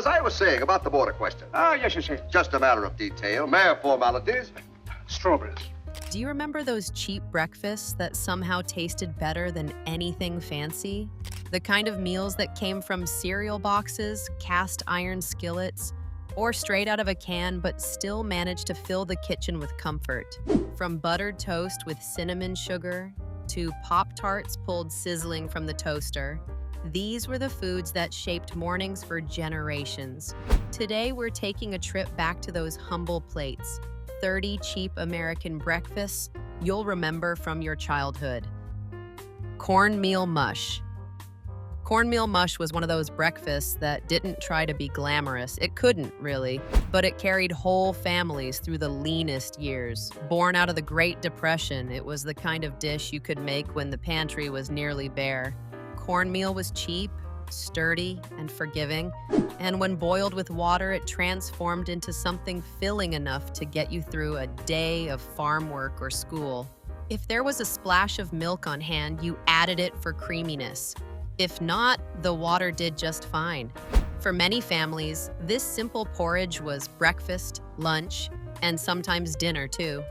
as I was saying about the border question. Ah, yes. Just a matter of detail, mere formalities. Strawberries. Do you remember those cheap breakfasts that somehow tasted better than anything fancy? The kind of meals that came from cereal boxes, cast iron skillets, or straight out of a can but still managed to fill the kitchen with comfort. From buttered toast with cinnamon sugar to Pop-Tarts pulled sizzling from the toaster, these were the foods that shaped mornings for generations. Today, we're taking a trip back to those humble plates, 30 cheap American breakfasts you'll remember from your childhood. Cornmeal mush. Cornmeal mush was one of those breakfasts that didn't try to be glamorous. It couldn't, really, but it carried whole families through the leanest years. Born out of the Great Depression, it was the kind of dish you could make when the pantry was nearly bare. Cornmeal was cheap, sturdy, and forgiving, and when boiled with water, it transformed into something filling enough to get you through a day of farm work or school. If there was a splash of milk on hand, you added it for creaminess. If not, the water did just fine. For many families, this simple porridge was breakfast, lunch, and sometimes dinner too.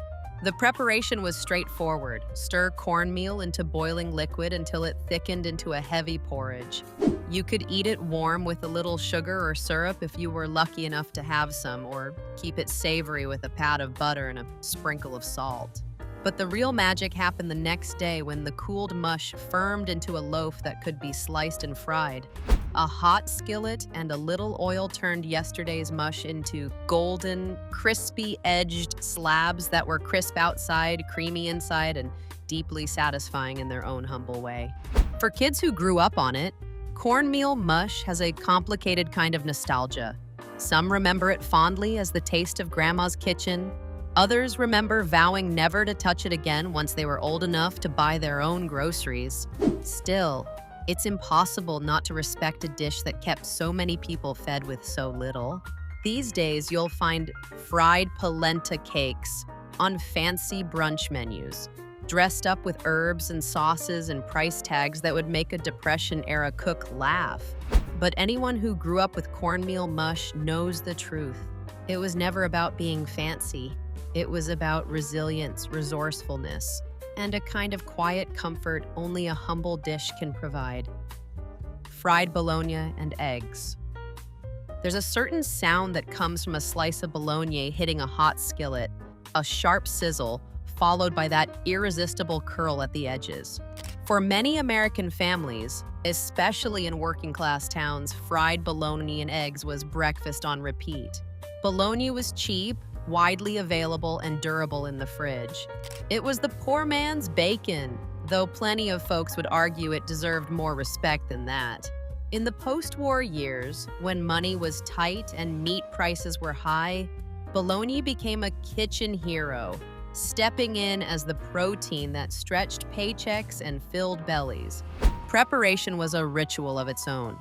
The preparation was straightforward. Stir cornmeal into boiling liquid until it thickened into a heavy porridge. You could eat it warm with a little sugar or syrup if you were lucky enough to have some, or keep it savory with a pat of butter and a sprinkle of salt. But the real magic happened the next day when the cooled mush firmed into a loaf that could be sliced and fried. A hot skillet and a little oil turned yesterday's mush into golden, crispy-edged slabs that were crisp outside, creamy inside, and deeply satisfying in their own humble way. For kids who grew up on it, cornmeal mush has a complicated kind of nostalgia. Some remember it fondly as the taste of Grandma's kitchen. Others remember vowing never to touch it again once they were old enough to buy their own groceries. Still, it's impossible not to respect a dish that kept so many people fed with so little. These days, you'll find fried polenta cakes on fancy brunch menus, dressed up with herbs and sauces and price tags that would make a Depression-era cook laugh. But anyone who grew up with cornmeal mush knows the truth. It was never about being fancy. It was about resilience, resourcefulness, and a kind of quiet comfort only a humble dish can provide. Fried bologna and eggs. There's a certain sound that comes from a slice of bologna hitting a hot skillet, a sharp sizzle, followed by that irresistible curl at the edges. For many American families, especially in working-class towns, fried bologna and eggs was breakfast on repeat. Bologna was cheap, widely available, and durable in the fridge. It was the poor man's bacon, though plenty of folks would argue it deserved more respect than that. In the post-war years, when money was tight and meat prices were high, bologna became a kitchen hero, stepping in as the protein that stretched paychecks and filled bellies. Preparation was a ritual of its own.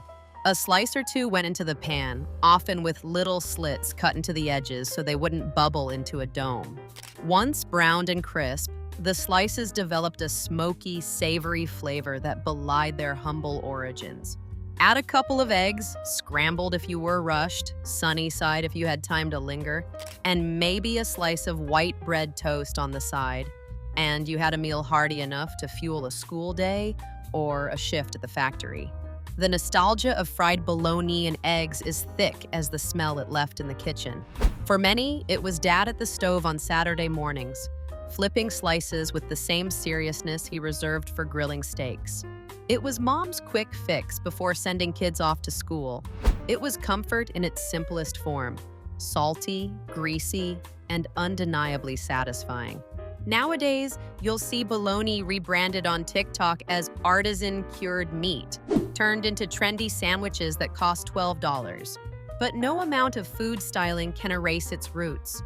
A slice or two went into the pan, often with little slits cut into the edges so they wouldn't bubble into a dome. Once browned and crisp, the slices developed a smoky, savory flavor that belied their humble origins. Add a couple of eggs, scrambled if you were rushed, sunny side if you had time to linger, and maybe a slice of white bread toast on the side, and you had a meal hearty enough to fuel a school day or a shift at the factory. The nostalgia of fried bologna and eggs is thick as the smell it left in the kitchen. For many, it was Dad at the stove on Saturday mornings, flipping slices with the same seriousness he reserved for grilling steaks. It was Mom's quick fix before sending kids off to school. It was comfort in its simplest form, salty, greasy, and undeniably satisfying. Nowadays, you'll see bologna rebranded on TikTok as artisan cured meat, turned into trendy sandwiches that cost $12. But no amount of food styling can erase its roots.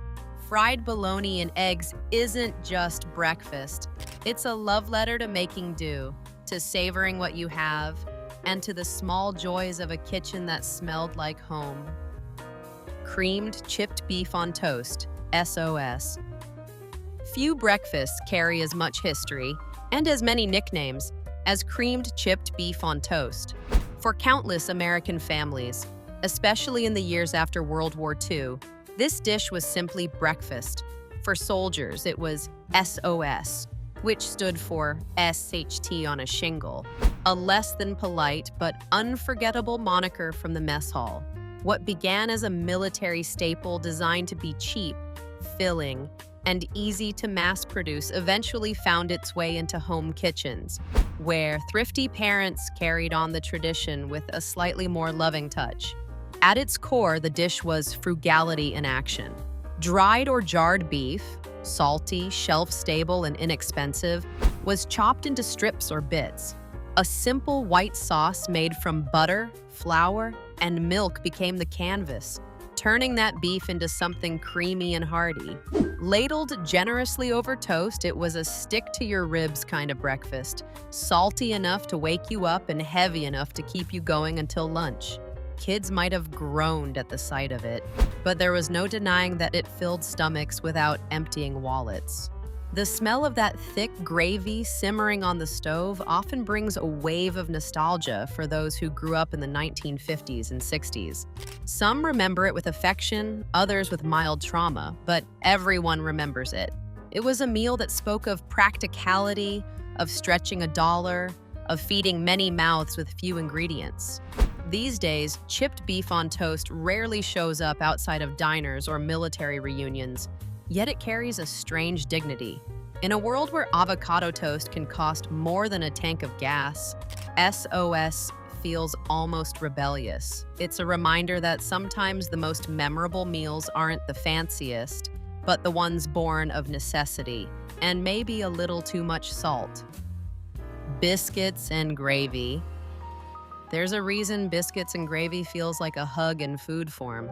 Fried bologna and eggs isn't just breakfast. It's a love letter to making do, to savoring what you have, and to the small joys of a kitchen that smelled like home. Creamed chipped beef on toast, SOS. Few breakfasts carry as much history, and as many nicknames, as creamed chipped beef on toast. For countless American families, Especially in the years after World War II, this dish was simply breakfast. For soldiers, it was SOS, which stood for SHT on a shingle, a less than polite but unforgettable moniker from the mess hall. What began as a military staple designed to be cheap, filling, and easy to mass produce eventually found its way into home kitchens, where thrifty parents carried on the tradition with a slightly more loving touch. At its core, the dish was frugality in action. Dried or jarred beef, salty, shelf-stable, and inexpensive, was chopped into strips or bits. A simple white sauce made from butter, flour, and milk became the canvas, turning that beef into something creamy and hearty. Ladled generously over toast, it was a stick-to-your-ribs kind of breakfast, salty enough to wake you up and heavy enough to keep you going until lunch. Kids might have groaned at the sight of it, but there was no denying that it filled stomachs without emptying wallets. The smell of that thick gravy simmering on the stove often brings a wave of nostalgia for those who grew up in the 1950s and 60s. Some remember it with affection, others with mild trauma, but everyone remembers it. It was a meal that spoke of practicality, of stretching a dollar, of feeding many mouths with few ingredients. These days, chipped beef on toast rarely shows up outside of diners or military reunions, yet it carries a strange dignity. In a world where avocado toast can cost more than a tank of gas, SOS feels almost rebellious. It's a reminder that sometimes the most memorable meals aren't the fanciest, but the ones born of necessity, and maybe a little too much salt. Biscuits and gravy. There's a reason biscuits and gravy feels like a hug in food form.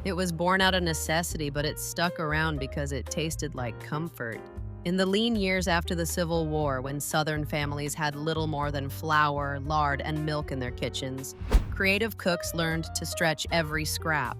It was born out of necessity, but it stuck around because it tasted like comfort. In the lean years after the Civil War, when Southern families had little more than flour, lard, and milk in their kitchens, creative cooks learned to stretch every scrap.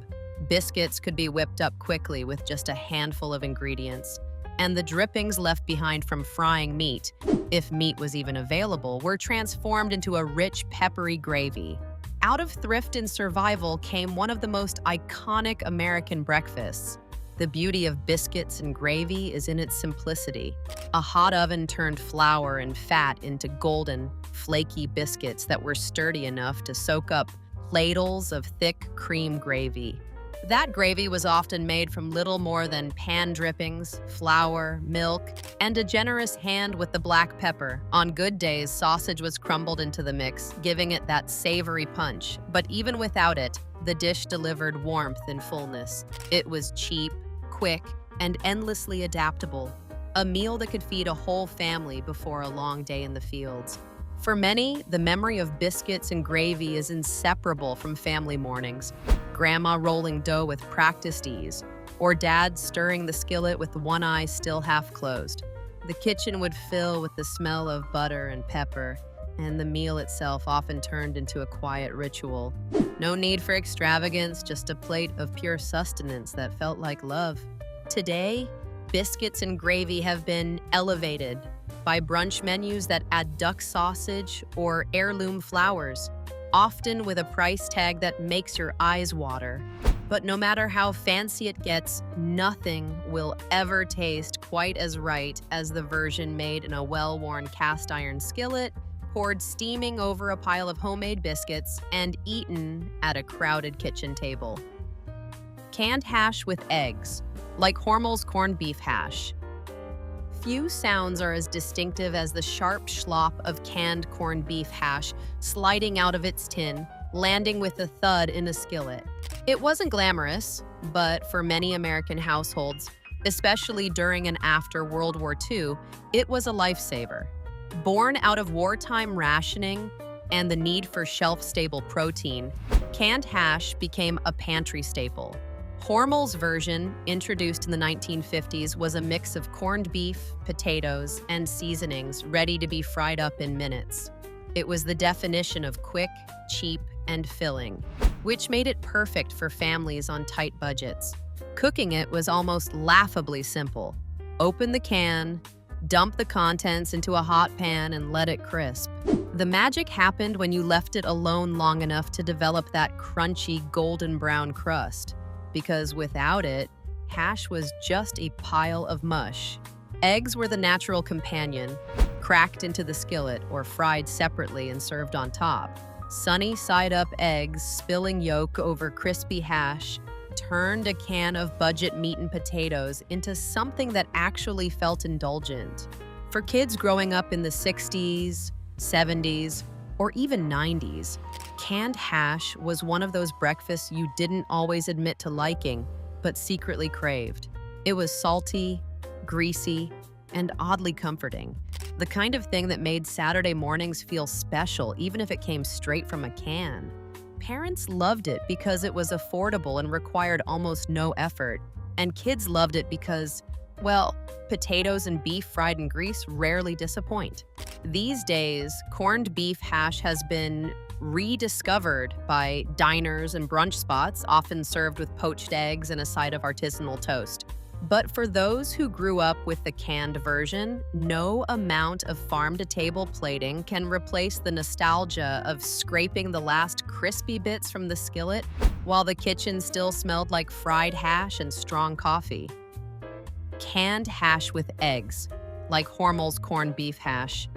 Biscuits could be whipped up quickly with just a handful of ingredients, and the drippings left behind from frying meat, if meat was even available, were transformed into a rich, peppery gravy. Out of thrift and survival came one of the most iconic American breakfasts. The beauty of biscuits and gravy is in its simplicity. A hot oven turned flour and fat into golden, flaky biscuits that were sturdy enough to soak up ladles of thick cream gravy. That gravy was often made from little more than pan drippings, flour, milk, and a generous hand with the black pepper. On good days, sausage was crumbled into the mix, giving it that savory punch. But even without it, the dish delivered warmth and fullness. It was cheap, quick, and endlessly adaptable. A meal that could feed a whole family before a long day in the fields. For many, the memory of biscuits and gravy is inseparable from family mornings. Grandma rolling dough with practiced ease, or dad stirring the skillet with one eye still half closed. The kitchen would fill with the smell of butter and pepper, and the meal itself often turned into a quiet ritual. No need for extravagance, just a plate of pure sustenance that felt like love. Today, biscuits and gravy have been elevated by brunch menus that add duck sausage or heirloom flowers, often with a price tag that makes your eyes water. But no matter how fancy it gets, nothing will ever taste quite as right as the version made in a well-worn cast iron skillet, poured steaming over a pile of homemade biscuits, and eaten at a crowded kitchen table. Canned hash with eggs, like Hormel's corned beef hash. Few sounds are as distinctive as the sharp schlop of canned corned beef hash sliding out of its tin, landing with a thud in a skillet. It wasn't glamorous, but for many American households, especially during and after World War II, it was a lifesaver. Born out of wartime rationing and the need for shelf-stable protein, canned hash became a pantry staple. Hormel's version, introduced in the 1950s, was a mix of corned beef, potatoes, and seasonings ready to be fried up in minutes. It was the definition of quick, cheap, and filling, which made it perfect for families on tight budgets. Cooking it was almost laughably simple. Open the can, dump the contents into a hot pan, and let it crisp. The magic happened when you left it alone long enough to develop that crunchy golden brown crust, because without it, hash was just a pile of mush. Eggs were the natural companion, cracked into the skillet or fried separately and served on top. Sunny side-up eggs spilling yolk over crispy hash turned a can of budget meat and potatoes into something that actually felt indulgent. For kids growing up in the 60s, 70s, or even 90s, canned hash was one of those breakfasts you didn't always admit to liking, but secretly craved. It was salty, greasy, and oddly comforting. The kind of thing that made Saturday mornings feel special, even if it came straight from a can. Parents loved it because it was affordable and required almost no effort. And kids loved it because, well, potatoes and beef fried in grease rarely disappoint. These days, corned beef hash has been rediscovered by diners and brunch spots, often served with poached eggs and a side of artisanal toast. But for those who grew up with the canned version, no amount of farm-to-table plating can replace the nostalgia of scraping the last crispy bits from the skillet while the kitchen still smelled like fried hash and strong coffee. Canned hash with eggs, like Hormel's corned beef hash.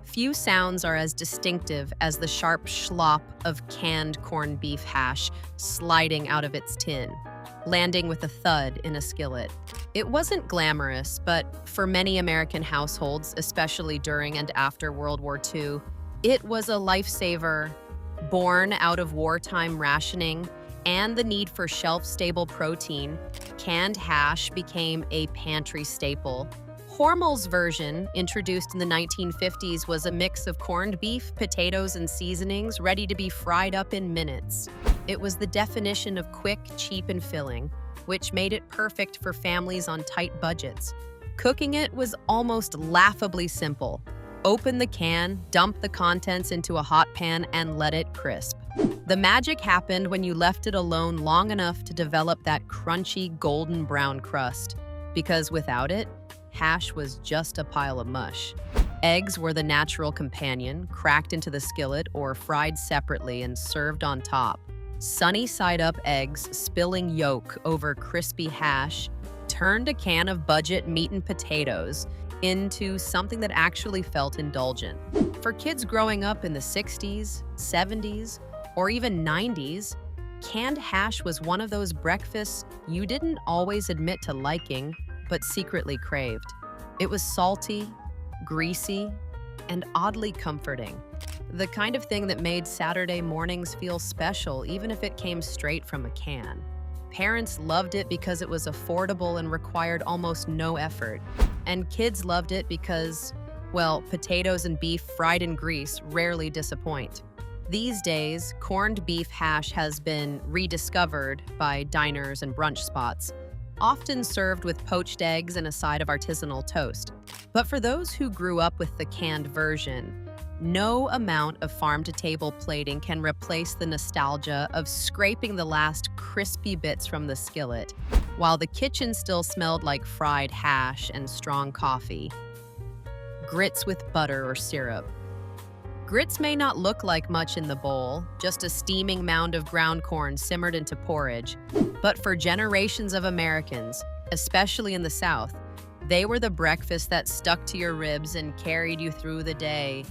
Few sounds are as distinctive as the sharp schlop of canned corned beef hash sliding out of its tin, landing with a thud in a skillet. It wasn't glamorous, but for many American households, especially during and after World War II, it was a lifesaver, born out of wartime rationing and the need for shelf-stable protein. Canned hash became a pantry staple. Hormel's version, introduced in the 1950s, was a mix of corned beef, potatoes, and seasonings ready to be fried up in minutes. It was the definition of quick, cheap, and filling, which made it perfect for families on tight budgets. Cooking it was almost laughably simple. Open the can, dump the contents into a hot pan, and let it crisp. The magic happened when you left it alone long enough to develop that crunchy golden brown crust, because without it, hash was just a pile of mush. Eggs were the natural companion, cracked into the skillet or fried separately and served on top. Sunny side-up eggs spilling yolk over crispy hash turned a can of budget meat and potatoes into something that actually felt indulgent. For kids growing up in the 60s, 70s, or even 90s, canned hash was one of those breakfasts you didn't always admit to liking, but secretly craved. It was salty, greasy, and oddly comforting. The kind of thing that made Saturday mornings feel special, even if it came straight from a can. Parents loved it because it was affordable and required almost no effort. And kids loved it because, well, potatoes and beef fried in grease rarely disappoint. These days, corned beef hash has been rediscovered by diners and brunch spots, often served with poached eggs and a side of artisanal toast. But for those who grew up with the canned version, no amount of farm-to-table plating can replace the nostalgia of scraping the last crispy bits from the skillet, while the kitchen still smelled like fried hash and strong coffee. Grits with butter or syrup. Grits may not look like much in the bowl, just a steaming mound of ground corn simmered into porridge. But for generations of Americans, especially in the South, they were the breakfast that stuck to your ribs and carried you through the day.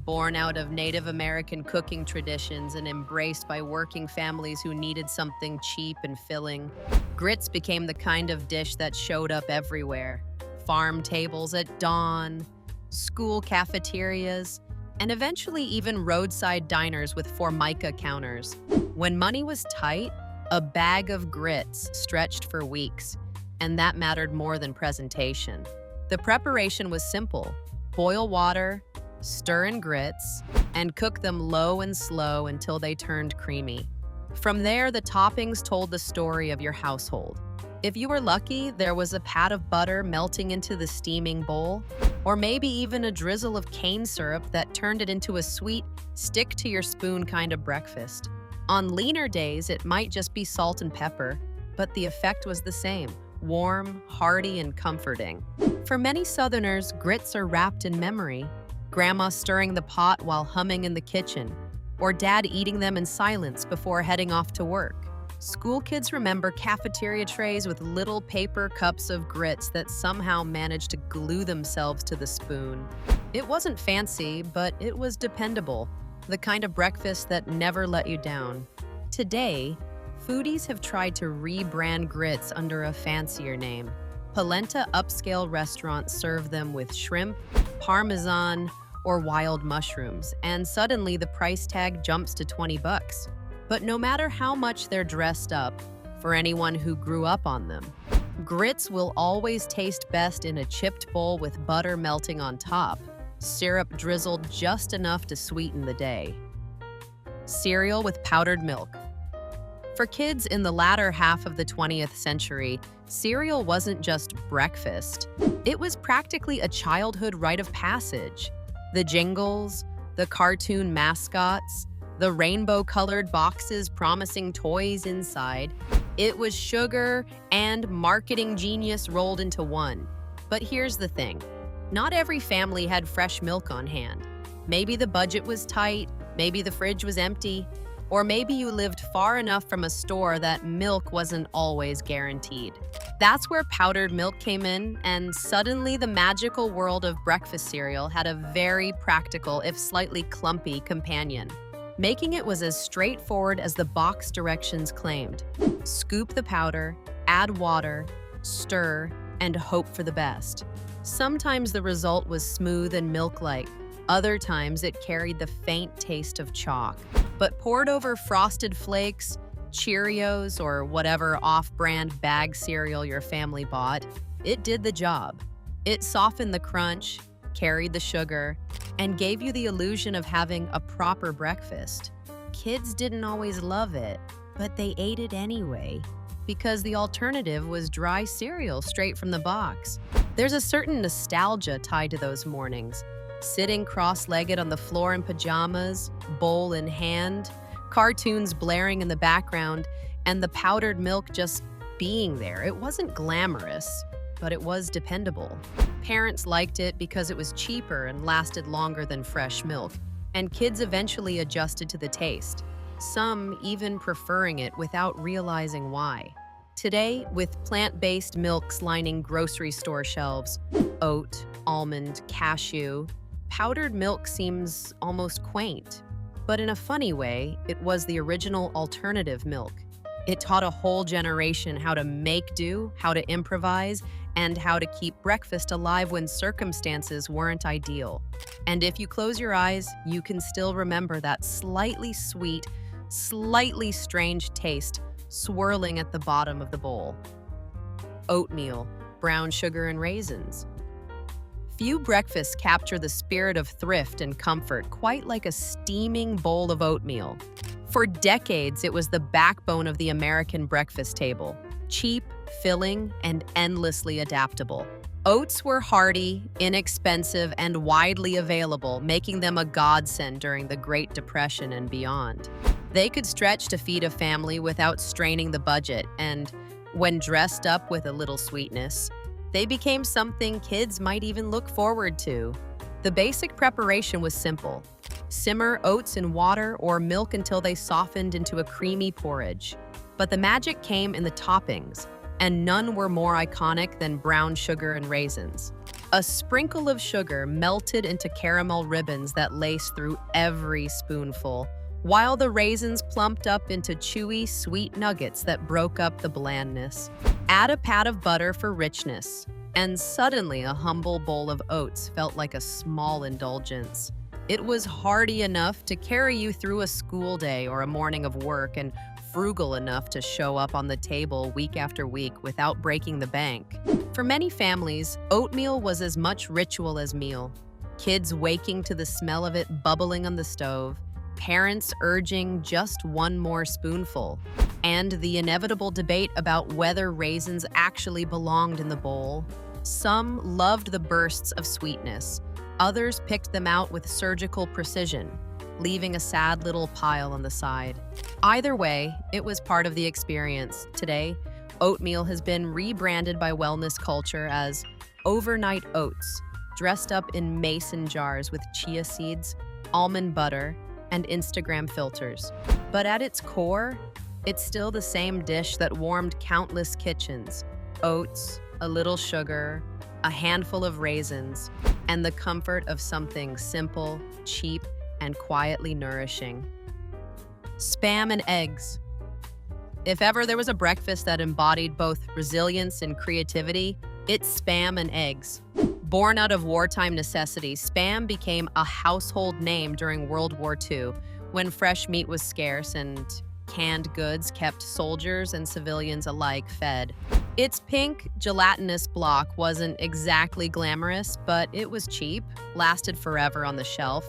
Born out of Native American cooking traditions and embraced by working families who needed something cheap and filling, grits became the kind of dish that showed up everywhere. Farm tables at dawn, school cafeterias, and eventually even roadside diners with formica counters. When money was tight, a bag of grits stretched for weeks, and that mattered more than presentation. The preparation was simple. Boil water, stir in grits, and cook them low and slow until they turned creamy. From there, the toppings told the story of your household. If you were lucky, there was a pat of butter melting into the steaming bowl, or maybe even a drizzle of cane syrup that turned it into a sweet, stick-to-your-spoon kind of breakfast. On leaner days, it might just be salt and pepper, but the effect was the same: warm, hearty, and comforting. For many Southerners, grits are wrapped in memory. Grandma stirring the pot while humming in the kitchen, or Dad eating them in silence before heading off to work. School kids remember cafeteria trays with little paper cups of grits that somehow managed to glue themselves to the spoon. It wasn't fancy, but it was dependable, the kind of breakfast that never let you down. Today, foodies have tried to rebrand grits under a fancier name. Polenta upscale restaurants serve them with shrimp, parmesan, or wild mushrooms, and suddenly the price tag jumps to 20 bucks. But no matter how much they're dressed up, for anyone who grew up on them, grits will always taste best in a chipped bowl with butter melting on top, syrup drizzled just enough to sweeten the day. Cereal with powdered milk. For kids in the latter half of the 20th century, cereal wasn't just breakfast. It was practically a childhood rite of passage. The jingles, the cartoon mascots, the rainbow-colored boxes promising toys inside. It was sugar and marketing genius rolled into one. But here's the thing. Not every family had fresh milk on hand. Maybe the budget was tight, maybe the fridge was empty, or maybe you lived far enough from a store that milk wasn't always guaranteed. That's where powdered milk came in, and suddenly the magical world of breakfast cereal had a very practical, if slightly clumpy, companion. Making it was as straightforward as the box directions claimed. Scoop the powder, add water, stir, and hope for the best. Sometimes the result was smooth and milk-like. Other times it carried the faint taste of chalk. But poured over Frosted Flakes, Cheerios, or whatever off-brand bag cereal your family bought, it did the job. It softened the crunch, carried the sugar, and gave you the illusion of having a proper breakfast. Kids didn't always love it, but they ate it anyway, because the alternative was dry cereal straight from the box. There's a certain nostalgia tied to those mornings. Sitting cross-legged on the floor in pajamas, bowl in hand, cartoons blaring in the background, and the powdered milk just being there. It wasn't glamorous, but it was dependable. Parents liked it because it was cheaper and lasted longer than fresh milk, and kids eventually adjusted to the taste, some even preferring it without realizing why. Today, with plant-based milks lining grocery store shelves, oat, almond, cashew, powdered milk seems almost quaint. But in a funny way, it was the original alternative milk. It taught a whole generation how to make do, how to improvise, and how to keep breakfast alive when circumstances weren't ideal. And if you close your eyes, you can still remember that slightly sweet, slightly strange taste swirling at the bottom of the bowl. Oatmeal, brown sugar, and raisins. Few breakfasts capture the spirit of thrift and comfort quite like a steaming bowl of oatmeal. For decades, it was the backbone of the American breakfast table. Cheap, filling, and endlessly adaptable. Oats were hearty, inexpensive, and widely available, making them a godsend during the Great Depression and beyond. They could stretch to feed a family without straining the budget, and when dressed up with a little sweetness, they became something kids might even look forward to. The basic preparation was simple. Simmer oats in water or milk until they softened into a creamy porridge. But the magic came in the toppings, and none were more iconic than brown sugar and raisins. A sprinkle of sugar melted into caramel ribbons that laced through every spoonful, while the raisins plumped up into chewy, sweet nuggets that broke up the blandness. Add a pat of butter for richness, and suddenly a humble bowl of oats felt like a small indulgence. It was hearty enough to carry you through a school day or a morning of work, and frugal enough to show up on the table week after week without breaking the bank. For many families, oatmeal was as much ritual as meal. Kids waking to the smell of it bubbling on the stove, parents urging just one more spoonful, and the inevitable debate about whether raisins actually belonged in the bowl. Some loved the bursts of sweetness. Others picked them out with surgical precision, leaving a sad little pile on the side. Either way, it was part of the experience. Today, oatmeal has been rebranded by wellness culture as overnight oats, dressed up in mason jars with chia seeds, almond butter, and Instagram filters. But at its core, it's still the same dish that warmed countless kitchens: oats, a little sugar, a handful of raisins, and the comfort of something simple, cheap, and quietly nourishing. Spam and eggs. If ever there was a breakfast that embodied both resilience and creativity, it's Spam and eggs. Born out of wartime necessity, Spam became a household name during World War II, when fresh meat was scarce and canned goods kept soldiers and civilians alike fed. Its pink, gelatinous block wasn't exactly glamorous, but it was cheap, lasted forever on the shelf,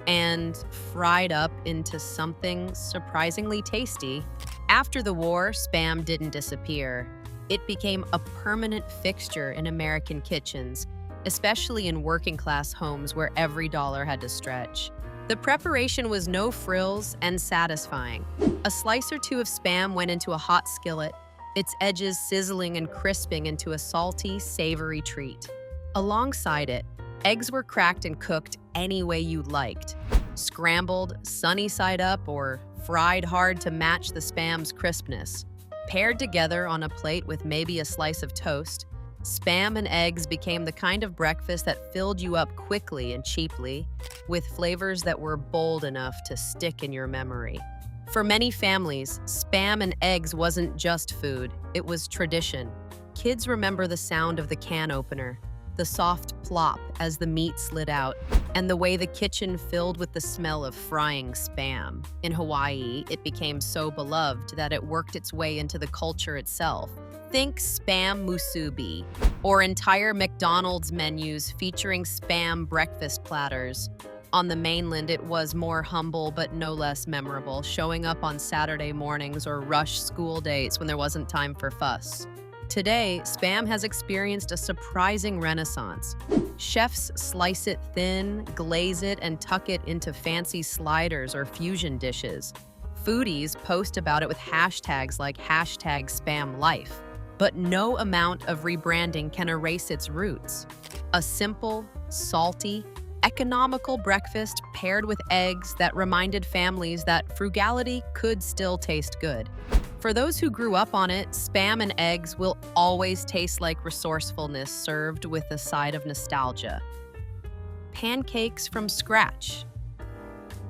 and fried up into something surprisingly tasty. After the war, Spam didn't disappear. It became a permanent fixture in American kitchens, especially in working-class homes where every dollar had to stretch. The preparation was no frills and satisfying. A slice or two of Spam went into a hot skillet, its edges sizzling and crisping into a salty, savory treat. Alongside it, eggs were cracked and cooked any way you liked: scrambled, sunny side up, or fried hard to match the Spam's crispness. Paired together on a plate with maybe a slice of toast, Spam and eggs became the kind of breakfast that filled you up quickly and cheaply, with flavors that were bold enough to stick in your memory. For many families, Spam and eggs wasn't just food, it was tradition. Kids remember the sound of the can opener, the soft plop as the meat slid out, and the way the kitchen filled with the smell of frying Spam. In Hawaii, it became so beloved that it worked its way into the culture itself. Think Spam musubi, or entire McDonald's menus featuring Spam breakfast platters. On the mainland, it was more humble but no less memorable, showing up on Saturday mornings or rush school dates when there wasn't time for fuss. Today, Spam has experienced a surprising renaissance. Chefs slice it thin, glaze it, and tuck it into fancy sliders or fusion dishes. Foodies post about it with hashtags like #SpamLife. But no amount of rebranding can erase its roots. A simple, salty, economical breakfast paired with eggs that reminded families that frugality could still taste good. For those who grew up on it, Spam and eggs will always taste like resourcefulness served with a side of nostalgia. Pancakes from scratch.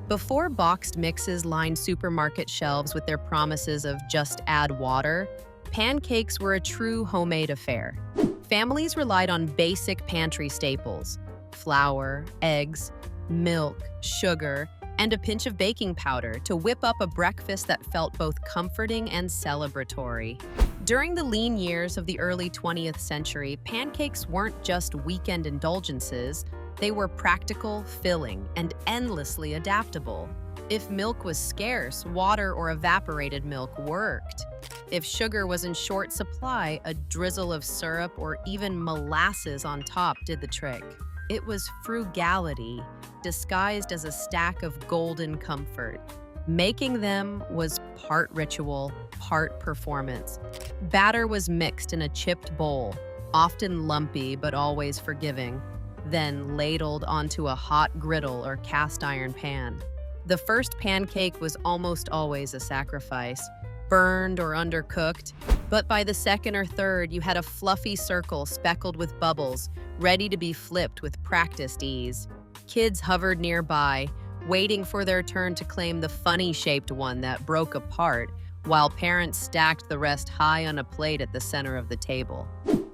Before boxed mixes lined supermarket shelves with their promises of just add water, pancakes were a true homemade affair. Families relied on basic pantry staples: flour, eggs, milk, sugar, and a pinch of baking powder to whip up a breakfast that felt both comforting and celebratory. During the lean years of the early 20th century, pancakes weren't just weekend indulgences, they were practical, filling, and endlessly adaptable. If milk was scarce, water or evaporated milk worked. If sugar was in short supply, a drizzle of syrup or even molasses on top did the trick. It was frugality, disguised as a stack of golden comfort. Making them was part ritual, part performance. Batter was mixed in a chipped bowl, often lumpy but always forgiving, then ladled onto a hot griddle or cast iron pan. The first pancake was almost always a sacrifice, burned or undercooked, but by the second or third, you had a fluffy circle speckled with bubbles, ready to be flipped with practiced ease. Kids hovered nearby, waiting for their turn to claim the funny-shaped one that broke apart, while parents stacked the rest high on a plate at the center of the table.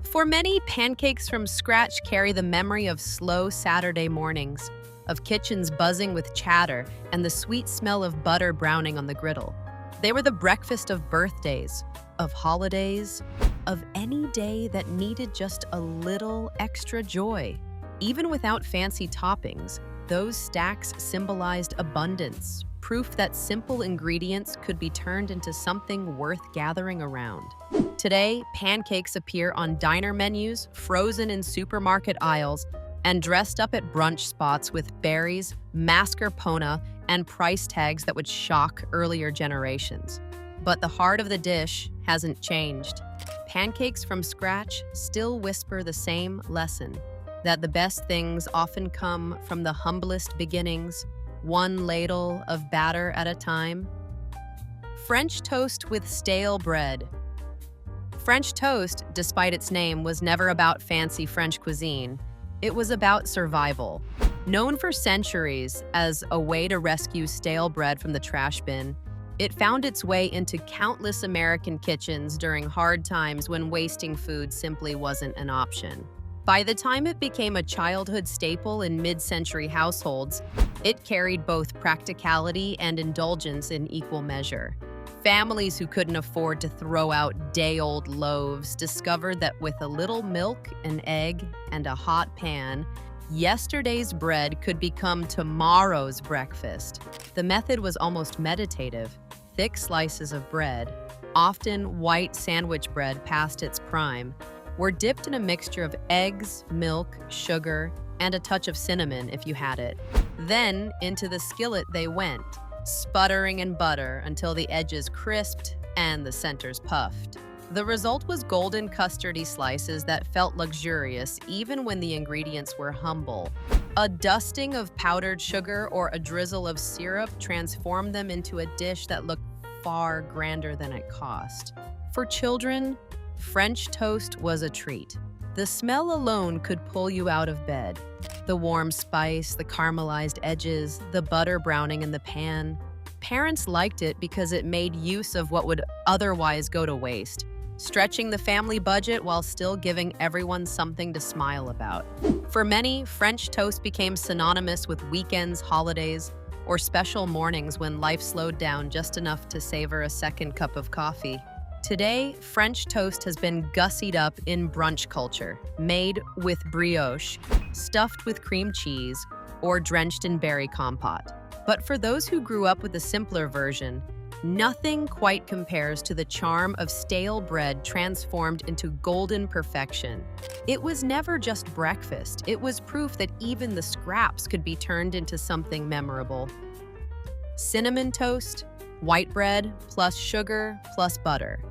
For many, pancakes from scratch carry the memory of slow Saturday mornings, of kitchens buzzing with chatter and the sweet smell of butter browning on the griddle. They were the breakfast of birthdays, of holidays, of any day that needed just a little extra joy. Even without fancy toppings, those stacks symbolized abundance, proof that simple ingredients could be turned into something worth gathering around. Today, pancakes appear on diner menus, frozen in supermarket aisles, and dressed up at brunch spots with berries, mascarpone, and price tags that would shock earlier generations. But the heart of the dish hasn't changed. Pancakes from scratch still whisper the same lesson. that the best things often come from the humblest beginnings, one ladle of batter at a time? French toast with stale bread. French toast, despite its name, was never about fancy French cuisine. It was about survival. Known for centuries as a way to rescue stale bread from the trash bin, it found its way into countless American kitchens during hard times when wasting food simply wasn't an option. By the time it became a childhood staple in mid-century households, it carried both practicality and indulgence in equal measure. Families who couldn't afford to throw out day-old loaves discovered that with a little milk, an egg, and a hot pan, yesterday's bread could become tomorrow's breakfast. The method was almost meditative. Thick slices of bread, often white sandwich bread past its prime, were dipped in a mixture of eggs, milk, sugar, and a touch of cinnamon if you had it. Then into the skillet they went, sputtering in butter until the edges crisped and the centers puffed. The result was golden custardy slices that felt luxurious even when the ingredients were humble. A dusting of powdered sugar or a drizzle of syrup transformed them into a dish that looked far grander than it cost. For children, French toast was a treat. The smell alone could pull you out of bed. The warm spice, the caramelized edges, the butter browning in the pan. Parents liked it because it made use of what would otherwise go to waste, stretching the family budget while still giving everyone something to smile about. For many, French toast became synonymous with weekends, holidays, or special mornings when life slowed down just enough to savor a second cup of coffee. Today, French toast has been gussied up in brunch culture, made with brioche, stuffed with cream cheese, or drenched in berry compote. But for those who grew up with a simpler version, nothing quite compares to the charm of stale bread transformed into golden perfection. It was never just breakfast. It was proof that even the scraps could be turned into something memorable. Cinnamon toast, white bread plus sugar plus butter.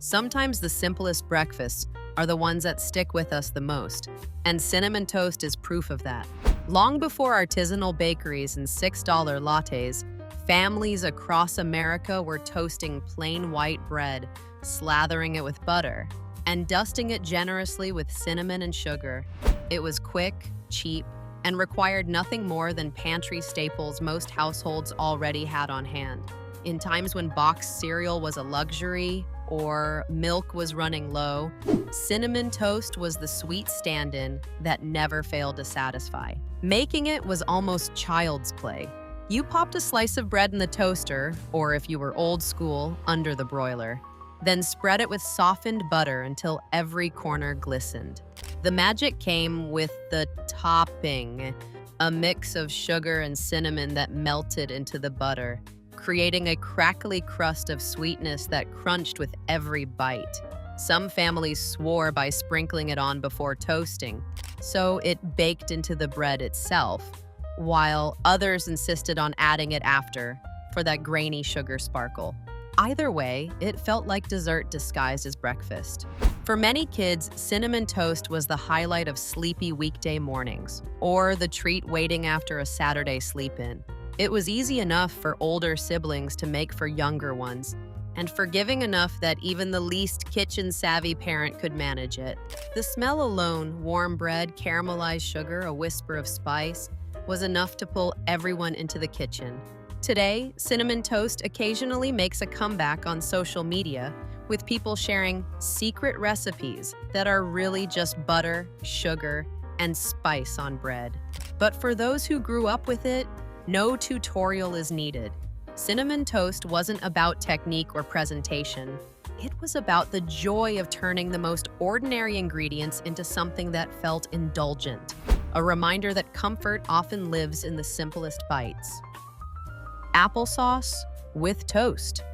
Sometimes the simplest breakfasts are the ones that stick with us the most, and cinnamon toast is proof of that. Long before artisanal bakeries and $6 lattes, families across America were toasting plain white bread, slathering it with butter, and dusting it generously with cinnamon and sugar. It was quick, cheap, and required nothing more than pantry staples most households already had on hand. In times when boxed cereal was a luxury or milk was running low, cinnamon toast was the sweet stand-in that never failed to satisfy. Making it was almost child's play. You popped a slice of bread in the toaster, or if you were old school, under the broiler. Then spread it with softened butter until every corner glistened. The magic came with the topping, a mix of sugar and cinnamon that melted into the butter, creating a crackly crust of sweetness that crunched with every bite. Some families swore by sprinkling it on before toasting, so it baked into the bread itself, while others insisted on adding it after for that grainy sugar sparkle. Either way, it felt like dessert disguised as breakfast. For many kids, cinnamon toast was the highlight of sleepy weekday mornings, or the treat waiting after a Saturday sleep-in. It was easy enough for older siblings to make for younger ones, and forgiving enough that even the least kitchen-savvy parent could manage it. The smell alone, warm bread, caramelized sugar, a whisper of spice, was enough to pull everyone into the kitchen. Today, cinnamon toast occasionally makes a comeback on social media, with people sharing secret recipes that are really just butter, sugar, and spice on bread. But for those who grew up with it, no tutorial is needed. Cinnamon toast wasn't about technique or presentation. It was about the joy of turning the most ordinary ingredients into something that felt indulgent, a reminder that comfort often lives in the simplest bites. Applesauce with toast.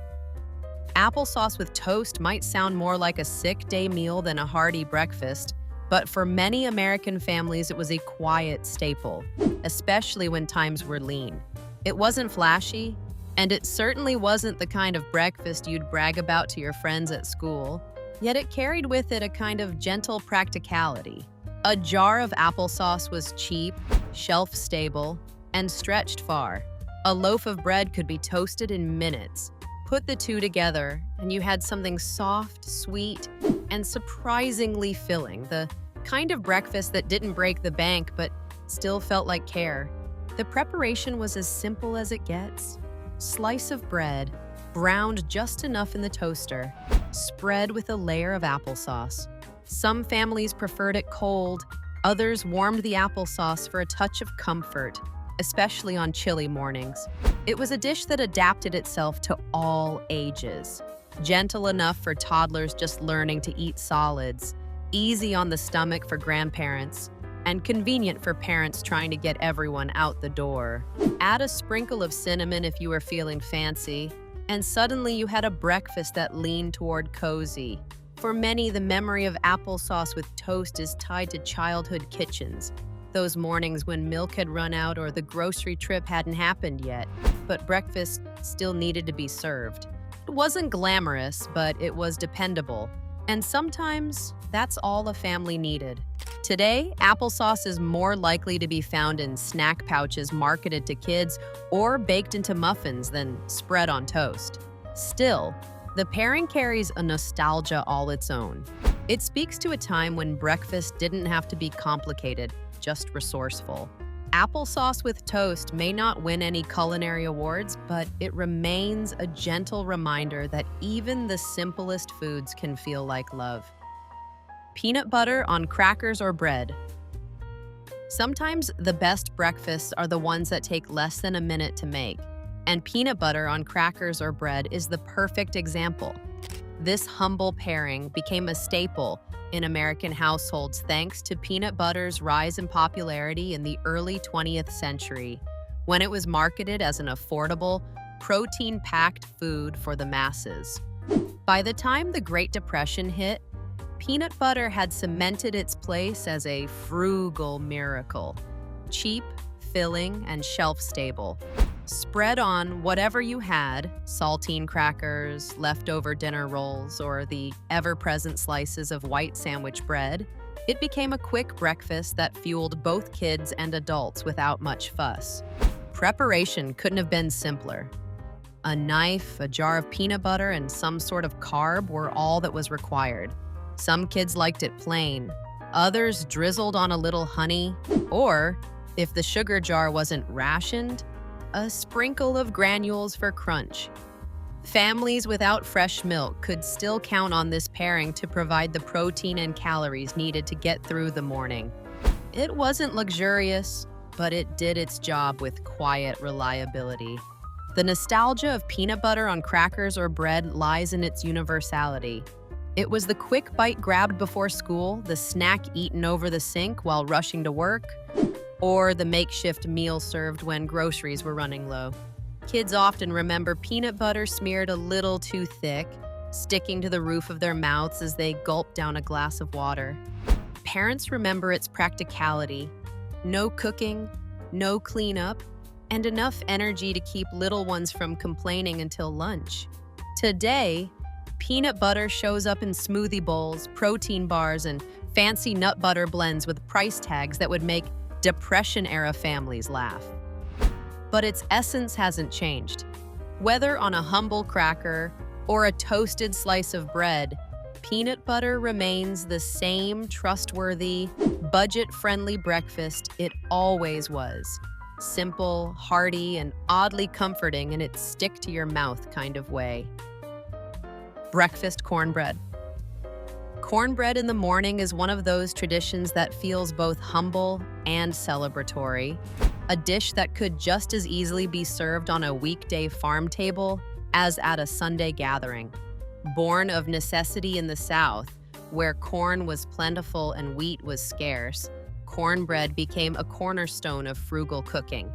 Applesauce with toast might sound more like a sick day meal than a hearty breakfast, but for many American families, it was a quiet staple, especially when times were lean. It wasn't flashy, and it certainly wasn't the kind of breakfast you'd brag about to your friends at school, yet it carried with it a kind of gentle practicality. A jar of applesauce was cheap, shelf-stable, and stretched far. A loaf of bread could be toasted in minutes. Put the two together, and you had something soft, sweet, and surprisingly filling. The kind of breakfast that didn't break the bank but still felt like care. The preparation was as simple as it gets. Slice of bread, browned just enough in the toaster, spread with a layer of applesauce. Some families preferred it cold, others warmed the applesauce for a touch of comfort, especially on chilly mornings. It was a dish that adapted itself to all ages. Gentle enough for toddlers just learning to eat solids, easy on the stomach for grandparents, and convenient for parents trying to get everyone out the door. Add a sprinkle of cinnamon if you were feeling fancy, and suddenly you had a breakfast that leaned toward cozy. For many, the memory of applesauce with toast is tied to childhood kitchens. Those mornings when milk had run out or the grocery trip hadn't happened yet, but breakfast still needed to be served. It wasn't glamorous, but it was dependable. And sometimes, that's all a family needed. Today, applesauce is more likely to be found in snack pouches marketed to kids or baked into muffins than spread on toast. Still, the pairing carries a nostalgia all its own. It speaks to a time when breakfast didn't have to be complicated, just resourceful. Applesauce with toast may not win any culinary awards, but it remains a gentle reminder that even the simplest foods can feel like love. Peanut butter on crackers or bread. Sometimes the best breakfasts are the ones that take less than a minute to make, and peanut butter on crackers or bread is the perfect example. This humble pairing became a staple in American households thanks to peanut butter's rise in popularity in the early 20th century, when it was marketed as an affordable, protein-packed food for the masses. By the time the Great Depression hit, peanut butter had cemented its place as a frugal miracle, cheap, filling, and shelf-stable. Spread on whatever you had, saltine crackers, leftover dinner rolls, or the ever-present slices of white sandwich bread, it became a quick breakfast that fueled both kids and adults without much fuss. Preparation couldn't have been simpler. A knife, a jar of peanut butter, and some sort of carb were all that was required. Some kids liked it plain, others drizzled on a little honey, or, if the sugar jar wasn't rationed, a sprinkle of granules for crunch. Families without fresh milk could still count on this pairing to provide the protein and calories needed to get through the morning. It wasn't luxurious, but it did its job with quiet reliability. The nostalgia of peanut butter on crackers or bread lies in its universality. It was the quick bite grabbed before school, the snack eaten over the sink while rushing to work, or the makeshift meal served when groceries were running low. Kids often remember peanut butter smeared a little too thick, sticking to the roof of their mouths as they gulped down a glass of water. Parents remember its practicality: no cooking, no cleanup, and enough energy to keep little ones from complaining until lunch. Today, peanut butter shows up in smoothie bowls, protein bars, and fancy nut butter blends with price tags that would make Depression-era families laugh. But its essence hasn't changed. Whether on a humble cracker or a toasted slice of bread, peanut butter remains the same trustworthy, budget-friendly breakfast it always was. Simple, hearty, and oddly comforting in its stick-to-your-mouth kind of way. Breakfast cornbread. Cornbread in the morning is one of those traditions that feels both humble and celebratory, a dish that could just as easily be served on a weekday farm table as at a Sunday gathering. Born of necessity in the South, where corn was plentiful and wheat was scarce, cornbread became a cornerstone of frugal cooking.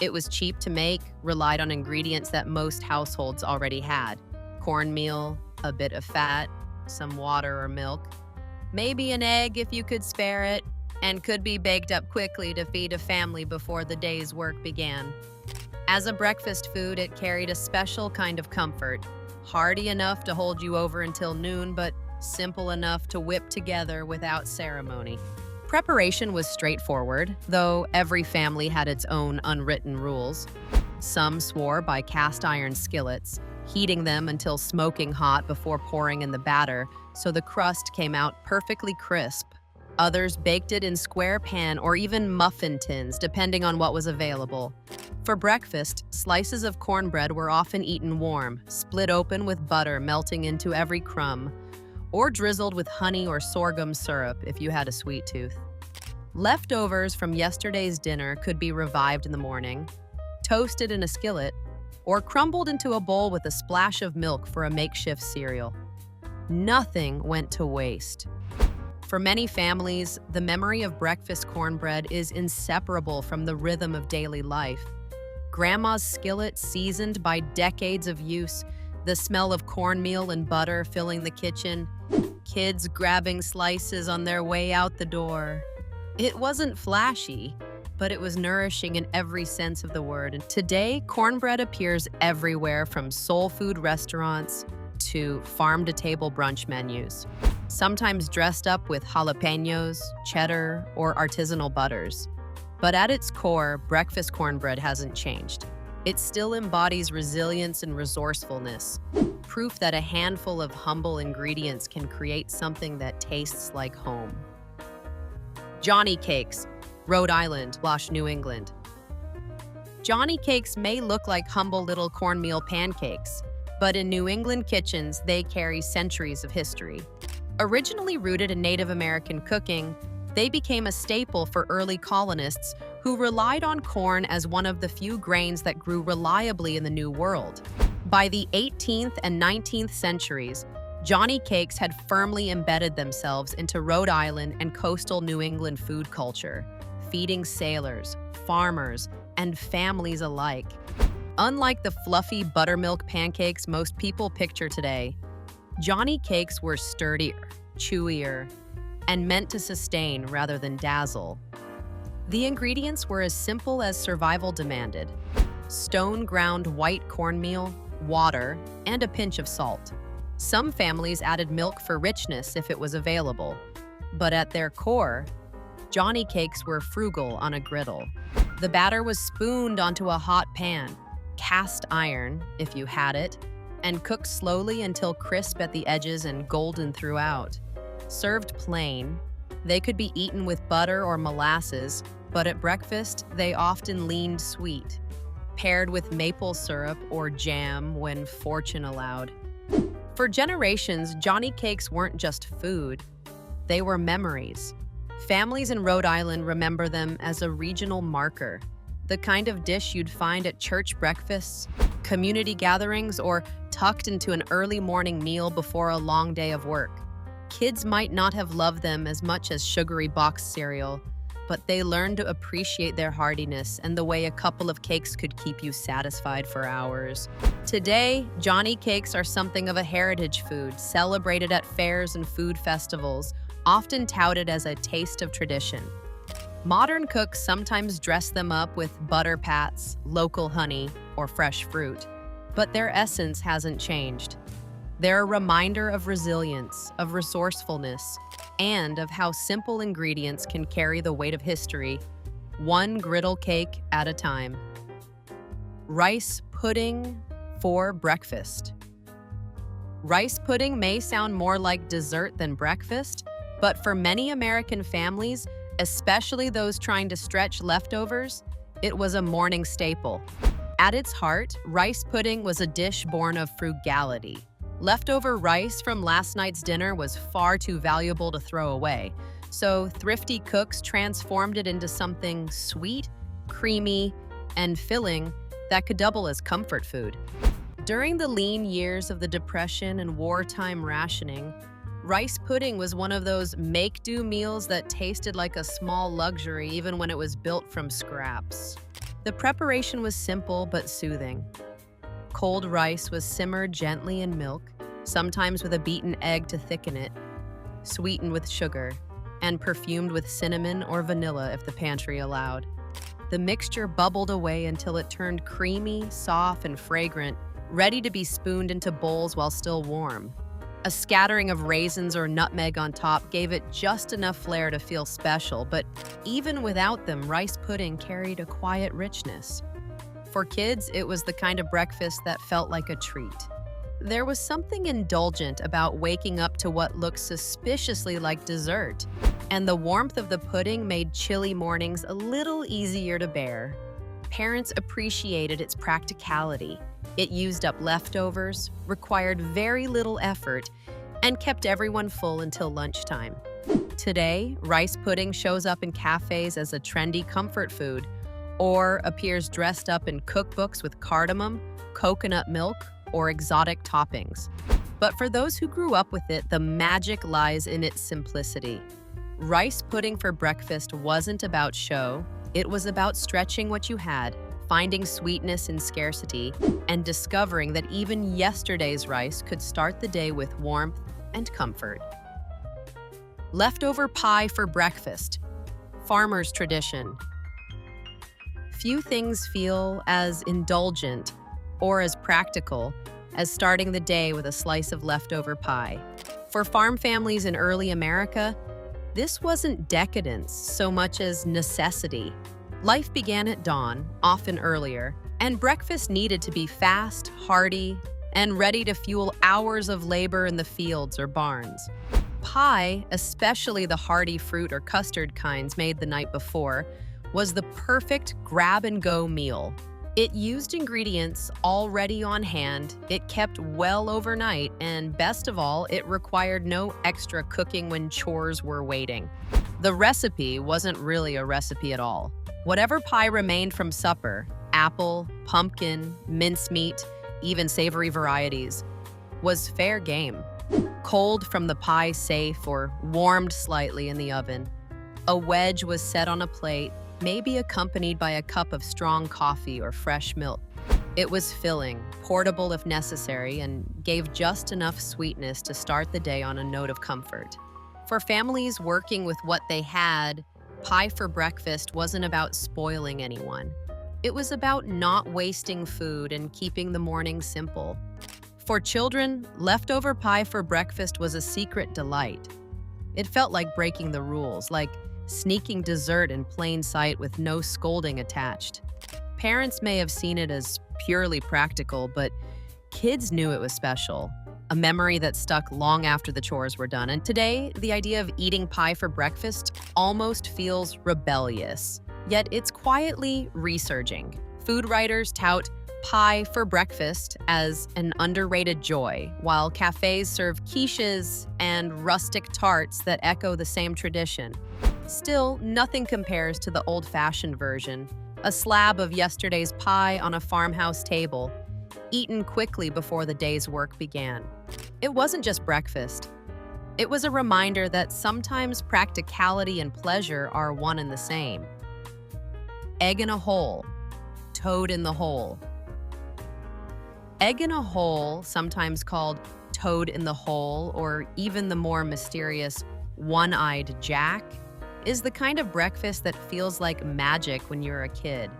It was cheap to make, relied on ingredients that most households already had: cornmeal, a bit of fat, some water or milk, maybe an egg if you could spare it, and could be baked up quickly to feed a family before the day's work began. As a breakfast food, it carried a special kind of comfort, hearty enough to hold you over until noon, but simple enough to whip together without ceremony. Preparation was straightforward, though every family had its own unwritten rules. Some swore by cast iron skillets, heating them until smoking hot before pouring in the batter so the crust came out perfectly crisp. Others baked it in square pan or even muffin tins, depending on what was available. For breakfast, slices of cornbread were often eaten warm, split open with butter melting into every crumb, or drizzled with honey or sorghum syrup if you had a sweet tooth. Leftovers from yesterday's dinner could be revived in the morning, toasted in a skillet, or crumbled into a bowl with a splash of milk for a makeshift cereal. Nothing went to waste. For many families, the memory of breakfast cornbread is inseparable from the rhythm of daily life. Grandma's skillet seasoned by decades of use, the smell of cornmeal and butter filling the kitchen, kids grabbing slices on their way out the door. It wasn't flashy, but it was nourishing in every sense of the word. And today, cornbread appears everywhere, from soul food restaurants to farm-to-table brunch menus, sometimes dressed up with jalapenos, cheddar, or artisanal butters. But at its core, breakfast cornbread hasn't changed. It still embodies resilience and resourcefulness, proof that a handful of humble ingredients can create something that tastes like home. Johnny Cakes, Rhode Island / New England. Johnny Cakes may look like humble little cornmeal pancakes, but in New England kitchens, they carry centuries of history. Originally rooted in Native American cooking, they became a staple for early colonists who relied on corn as one of the few grains that grew reliably in the New World. By the 18th and 19th centuries, Johnny Cakes had firmly embedded themselves into Rhode Island and coastal New England food culture, feeding sailors, farmers, and families alike. Unlike the fluffy buttermilk pancakes most people picture today, Johnny Cakes were sturdier, chewier, and meant to sustain rather than dazzle. The ingredients were as simple as survival demanded: stone-ground white cornmeal, water, and a pinch of salt. Some families added milk for richness if it was available, but at their core, Johnny Cakes were frugal on a griddle. The batter was spooned onto a hot pan, cast iron if you had it, and cooked slowly until crisp at the edges and golden throughout. Served plain, they could be eaten with butter or molasses, but at breakfast, they often leaned sweet, paired with maple syrup or jam when fortune allowed. For generations, Johnny Cakes weren't just food, they were memories. Families in Rhode Island remember them as a regional marker, the kind of dish you'd find at church breakfasts, community gatherings, or tucked into an early morning meal before a long day of work. Kids might not have loved them as much as sugary boxed cereal, but they learned to appreciate their heartiness and the way a couple of cakes could keep you satisfied for hours. Today, Johnny Cakes are something of a heritage food, celebrated at fairs and food festivals, often touted as a taste of tradition. Modern cooks sometimes dress them up with butter pats, local honey, or fresh fruit, but their essence hasn't changed. They're a reminder of resilience, of resourcefulness, and of how simple ingredients can carry the weight of history, one griddle cake at a time. Rice pudding for breakfast. Rice pudding may sound more like dessert than breakfast, but for many American families, especially those trying to stretch leftovers, it was a morning staple. At its heart, rice pudding was a dish born of frugality. Leftover rice from last night's dinner was far too valuable to throw away, so thrifty cooks transformed it into something sweet, creamy, and filling that could double as comfort food. During the lean years of the Depression and wartime rationing, rice pudding was one of those make-do meals that tasted like a small luxury even when it was built from scraps. The preparation was simple but soothing. Cold rice was simmered gently in milk, sometimes with a beaten egg to thicken it, sweetened with sugar, and perfumed with cinnamon or vanilla if the pantry allowed. The mixture bubbled away until it turned creamy, soft, and fragrant, ready to be spooned into bowls while still warm. A scattering of raisins or nutmeg on top gave it just enough flair to feel special, but even without them, rice pudding carried a quiet richness. For kids, it was the kind of breakfast that felt like a treat. There was something indulgent about waking up to what looked suspiciously like dessert, and the warmth of the pudding made chilly mornings a little easier to bear. Parents appreciated its practicality. It used up leftovers, required very little effort, and kept everyone full until lunchtime. Today, rice pudding shows up in cafes as a trendy comfort food, or appears dressed up in cookbooks with cardamom, coconut milk, or exotic toppings. But for those who grew up with it, the magic lies in its simplicity. Rice pudding for breakfast wasn't about show, it was about stretching what you had, finding sweetness in scarcity, and discovering that even yesterday's rice could start the day with warmth and comfort. Leftover pie for breakfast. Farmer's tradition. Few things feel as indulgent or as practical as starting the day with a slice of leftover pie. For farm families in early America, this wasn't decadence so much as necessity. Life began at dawn, often earlier, and breakfast needed to be fast, hearty, and ready to fuel hours of labor in the fields or barns. Pie, especially the hearty fruit or custard kinds made the night before, was the perfect grab-and-go meal. It used ingredients already on hand, it kept well overnight, and best of all, it required no extra cooking when chores were waiting. The recipe wasn't really a recipe at all. Whatever pie remained from supper, apple, pumpkin, mincemeat, even savory varieties, was fair game. Cold from the pie safe or warmed slightly in the oven. A wedge was set on a plate, maybe accompanied by a cup of strong coffee or fresh milk. It was filling, portable if necessary, and gave just enough sweetness to start the day on a note of comfort. For families working with what they had, pie for breakfast wasn't about spoiling anyone. It was about not wasting food and keeping the morning simple. For children, leftover pie for breakfast was a secret delight. It felt like breaking the rules, like sneaking dessert in plain sight with no scolding attached. Parents may have seen it as purely practical, but kids knew it was special, a memory that stuck long after the chores were done. And today, the idea of eating pie for breakfast almost feels rebellious, yet it's quietly resurging. Food writers tout pie for breakfast as an underrated joy, while cafes serve quiches and rustic tarts that echo the same tradition. Still, nothing compares to the old-fashioned version, a slab of yesterday's pie on a farmhouse table, eaten quickly before the day's work began. It wasn't just breakfast. It was a reminder that sometimes practicality and pleasure are one and the same. Egg in a hole, toad in the hole. Egg in a hole, sometimes called toad in the hole, or even the more mysterious one-eyed Jack, is the kind of breakfast that feels like magic when you're a kid.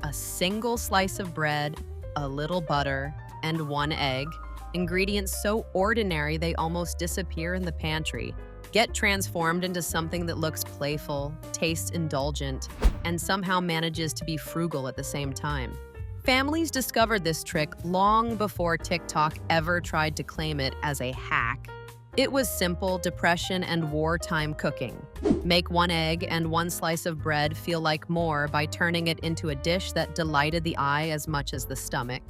A single slice of bread, a little butter, and one egg, ingredients so ordinary they almost disappear in the pantry, get transformed into something that looks playful, tastes indulgent, and somehow manages to be frugal at the same time. Families discovered this trick long before TikTok ever tried to claim it as a hack. It was simple depression and wartime cooking. Make one egg and one slice of bread feel like more by turning it into a dish that delighted the eye as much as the stomach.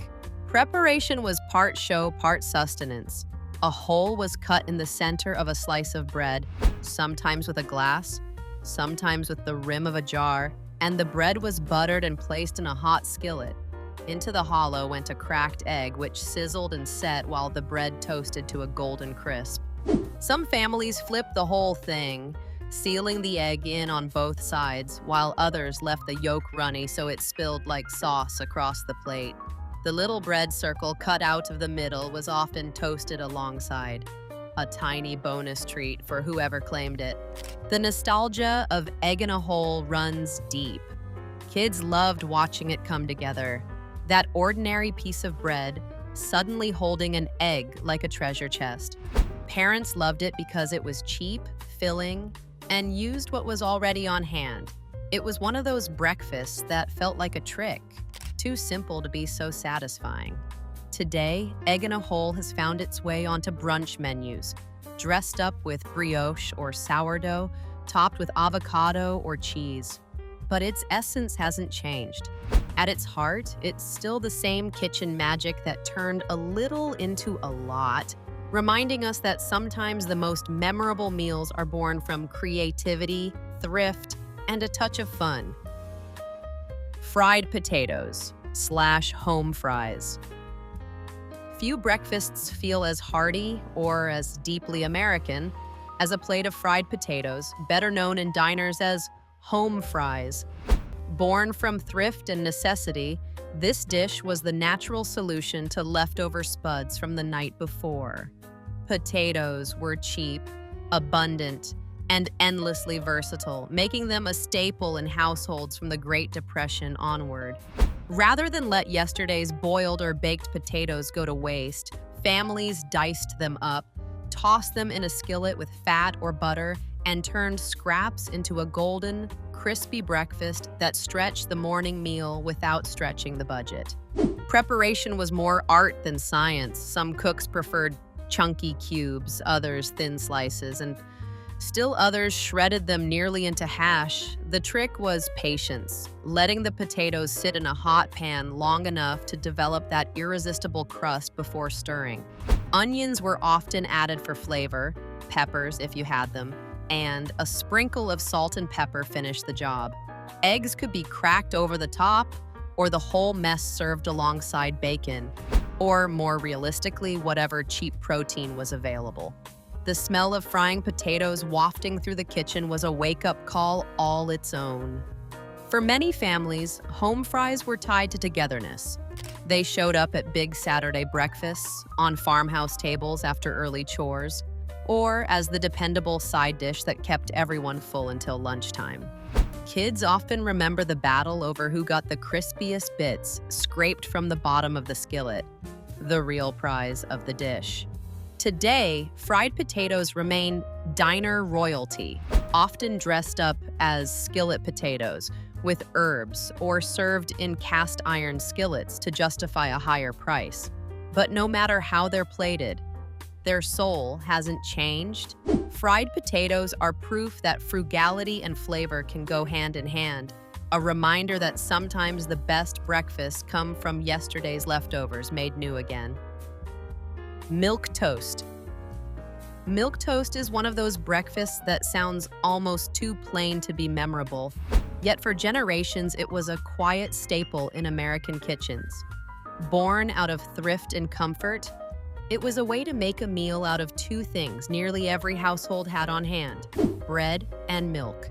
Preparation was part show, part sustenance. A hole was cut in the center of a slice of bread, sometimes with a glass, sometimes with the rim of a jar, and the bread was buttered and placed in a hot skillet. Into the hollow went a cracked egg, which sizzled and set while the bread toasted to a golden crisp. Some families flipped the whole thing, sealing the egg in on both sides, while others left the yolk runny so it spilled like sauce across the plate. The little bread circle cut out of the middle was often toasted alongside, a tiny bonus treat for whoever claimed it. The nostalgia of egg in a hole runs deep. Kids loved watching it come together. That ordinary piece of bread suddenly holding an egg like a treasure chest. Parents loved it because it was cheap, filling, and used what was already on hand. It was one of those breakfasts that felt like a trick, too simple to be so satisfying. Today, egg in a hole has found its way onto brunch menus, dressed up with brioche or sourdough, topped with avocado or cheese. But its essence hasn't changed. At its heart, it's still the same kitchen magic that turned a little into a lot, reminding us that sometimes the most memorable meals are born from creativity, thrift, and a touch of fun. Fried potatoes / home fries. Few breakfasts feel as hearty or as deeply American as a plate of fried potatoes, better known in diners as home fries. Born from thrift and necessity, this dish was the natural solution to leftover spuds from the night before. Potatoes were cheap, abundant, and endlessly versatile, making them a staple in households from the Great Depression onward. Rather than let yesterday's boiled or baked potatoes go to waste, families diced them up, tossed them in a skillet with fat or butter, and turned scraps into a golden, crispy breakfast that stretched the morning meal without stretching the budget. Preparation was more art than science. Some cooks preferred chunky cubes, others thin slices, and still others shredded them nearly into hash. The trick was patience, letting the potatoes sit in a hot pan long enough to develop that irresistible crust before stirring. Onions were often added for flavor, peppers if you had them, and a sprinkle of salt and pepper finished the job. Eggs could be cracked over the top, or the whole mess served alongside bacon, or more realistically, whatever cheap protein was available. The smell of frying potatoes wafting through the kitchen was a wake-up call all its own. For many families, home fries were tied to togetherness. They showed up at big Saturday breakfasts, on farmhouse tables after early chores, or as the dependable side dish that kept everyone full until lunchtime. Kids often remember the battle over who got the crispiest bits scraped from the bottom of the skillet, the real prize of the dish. Today, fried potatoes remain diner royalty, often dressed up as skillet potatoes with herbs or served in cast iron skillets to justify a higher price. But no matter how they're plated, their soul hasn't changed. Fried potatoes are proof that frugality and flavor can go hand in hand, a reminder that sometimes the best breakfasts come from yesterday's leftovers made new again. Milk toast. Milk toast is one of those breakfasts that sounds almost too plain to be memorable, yet for generations it was a quiet staple in American kitchens. Born out of thrift and comfort, it was a way to make a meal out of two things nearly every household had on hand: bread and milk.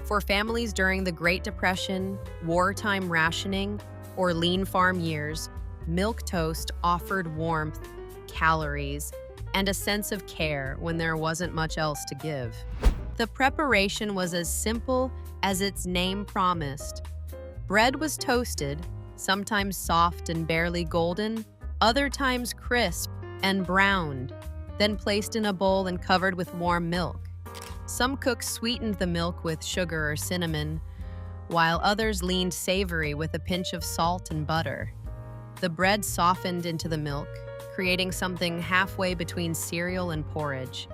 For families during the Great Depression, wartime rationing, or lean farm years, milk toast offered warmth, calories, and a sense of care when there wasn't much else to give. The preparation was as simple as its name promised. Bread was toasted, sometimes soft and barely golden, other times crisp and browned, then placed in a bowl and covered with warm milk. Some cooks sweetened the milk with sugar or cinnamon, while others leaned savory with a pinch of salt and butter. The bread softened into the milk, creating something halfway between cereal and porridge.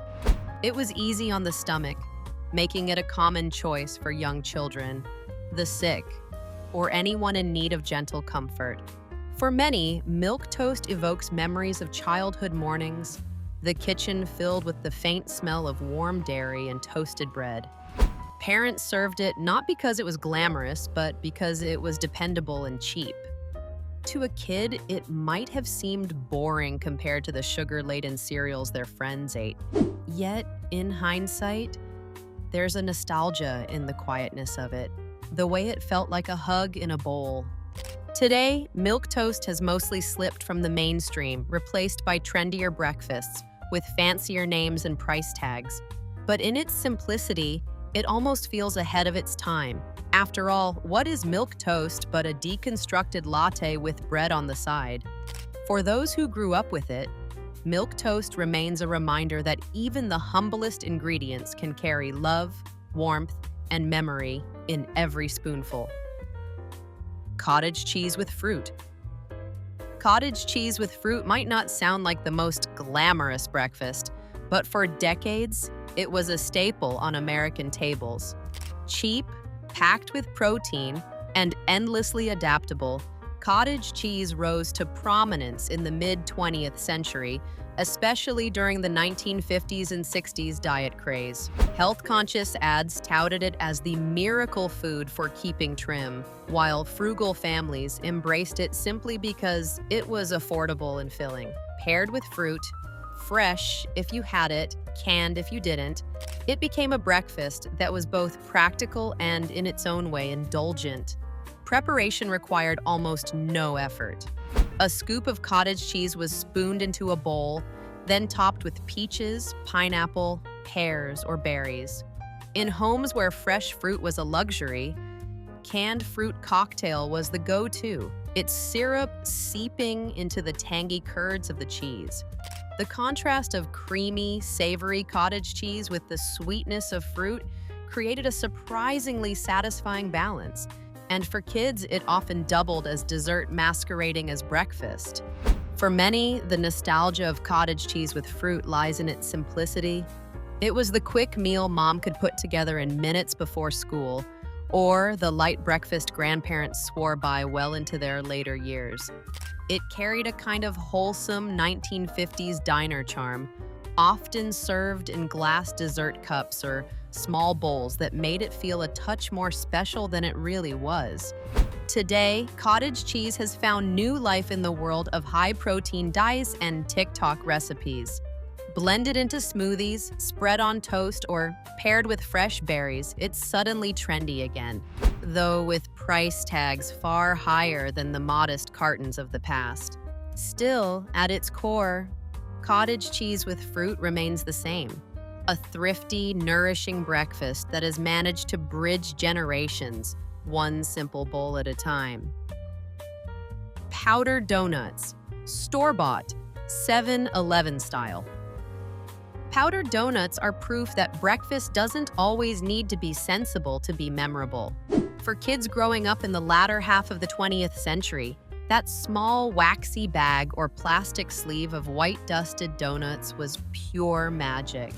It was easy on the stomach, making it a common choice for young children, the sick, or anyone in need of gentle comfort. For many, milk toast evokes memories of childhood mornings, the kitchen filled with the faint smell of warm dairy and toasted bread. Parents served it not because it was glamorous, but because it was dependable and cheap. To a kid, it might have seemed boring compared to the sugar-laden cereals their friends ate. Yet, in hindsight, there's a nostalgia in the quietness of it, the way it felt like a hug in a bowl. Today, milk toast has mostly slipped from the mainstream, replaced by trendier breakfasts with fancier names and price tags. But in its simplicity, it almost feels ahead of its time. After all, what is milk toast but a deconstructed latte with bread on the side? For those who grew up with it, milk toast remains a reminder that even the humblest ingredients can carry love, warmth, and memory in every spoonful. Cottage cheese with fruit. Cottage cheese with fruit might not sound like the most glamorous breakfast, but for decades, it was a staple on American tables. Cheap, packed with protein, and endlessly adaptable, cottage cheese rose to prominence in the mid-20th century, especially during the 1950s and 60s diet craze. Health-conscious ads touted it as the miracle food for keeping trim, while frugal families embraced it simply because it was affordable and filling. Paired with fruit, fresh if you had it, canned if you didn't, it became a breakfast that was both practical and, in its own way, indulgent. Preparation required almost no effort. A scoop of cottage cheese was spooned into a bowl, then topped with peaches, pineapple, pears, or berries. In homes where fresh fruit was a luxury, canned fruit cocktail was the go-to, its syrup seeping into the tangy curds of the cheese. The contrast of creamy, savory cottage cheese with the sweetness of fruit created a surprisingly satisfying balance. And for kids, it often doubled as dessert masquerading as breakfast. For many, the nostalgia of cottage cheese with fruit lies in its simplicity. It was the quick meal mom could put together in minutes before school, or the light breakfast grandparents swore by well into their later years. It carried a kind of wholesome 1950s diner charm, often served in glass dessert cups or small bowls that made it feel a touch more special than it really was. Today, cottage cheese has found new life in the world of high-protein diets and TikTok recipes. Blended into smoothies, spread on toast, or paired with fresh berries, it's suddenly trendy again, though with price tags far higher than the modest cartons of the past. Still, at its core, cottage cheese with fruit remains the same. A thrifty, nourishing breakfast that has managed to bridge generations, one simple bowl at a time. Powdered donuts, store-bought, 7-Eleven style. Powdered donuts are proof that breakfast doesn't always need to be sensible to be memorable. For kids growing up in the latter half of the 20th century, that small, waxy bag or plastic sleeve of white-dusted donuts was pure magic.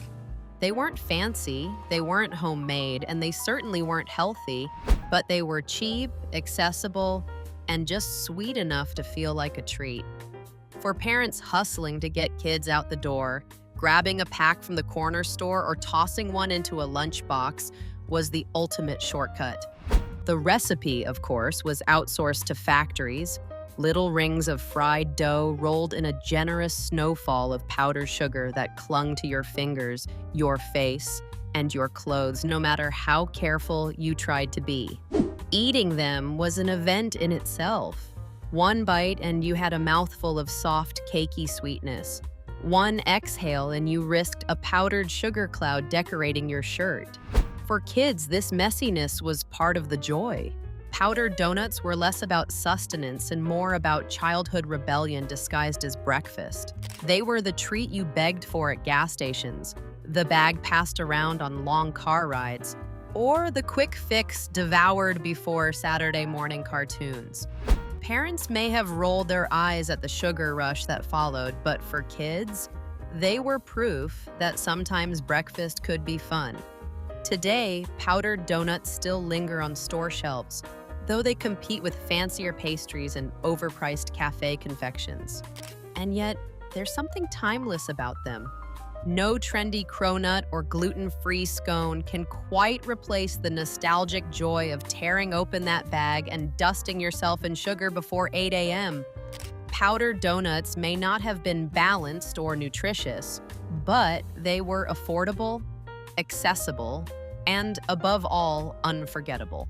They weren't fancy, they weren't homemade, and they certainly weren't healthy, but they were cheap, accessible, and just sweet enough to feel like a treat. For parents hustling to get kids out the door, grabbing a pack from the corner store or tossing one into a lunchbox was the ultimate shortcut. The recipe, of course, was outsourced to factories, little rings of fried dough rolled in a generous snowfall of powdered sugar that clung to your fingers, your face, and your clothes, no matter how careful you tried to be. Eating them was an event in itself. One bite and you had a mouthful of soft, cakey sweetness. One exhale and you risked a powdered sugar cloud decorating your shirt. For kids, this messiness was part of the joy. Powdered donuts were less about sustenance and more about childhood rebellion disguised as breakfast. They were the treat you begged for at gas stations, the bag passed around on long car rides, or the quick fix devoured before Saturday morning cartoons. Parents may have rolled their eyes at the sugar rush that followed, but for kids, they were proof that sometimes breakfast could be fun. Today, powdered donuts still linger on store shelves, though they compete with fancier pastries and overpriced cafe confections. And yet, there's something timeless about them. No trendy cronut or gluten-free scone can quite replace the nostalgic joy of tearing open that bag and dusting yourself in sugar before 8 a.m. Powdered donuts may not have been balanced or nutritious, but they were affordable, accessible, and above all, unforgettable.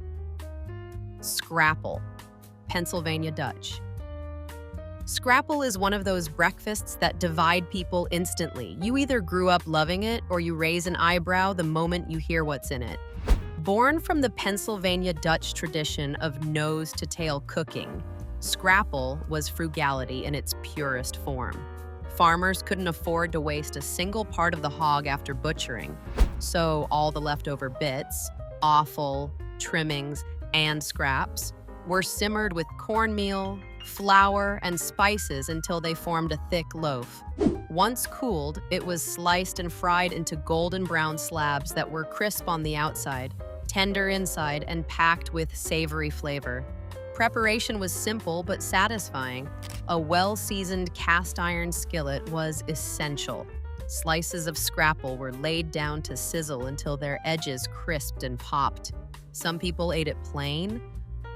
Scrapple, Pennsylvania Dutch. Scrapple is one of those breakfasts that divide people instantly. You either grew up loving it or you raise an eyebrow the moment you hear what's in it. Born from the Pennsylvania Dutch tradition of nose-to-tail cooking, Scrapple was frugality in its purest form. Farmers couldn't afford to waste a single part of the hog after butchering, so all the leftover bits, offal, trimmings, and scraps were simmered with cornmeal, flour, and spices until they formed a thick loaf. Once cooled, it was sliced and fried into golden brown slabs that were crisp on the outside, tender inside, and packed with savory flavor. Preparation was simple but satisfying. A well-seasoned cast iron skillet was essential. Slices of scrapple were laid down to sizzle until their edges crisped and popped. Some people ate it plain,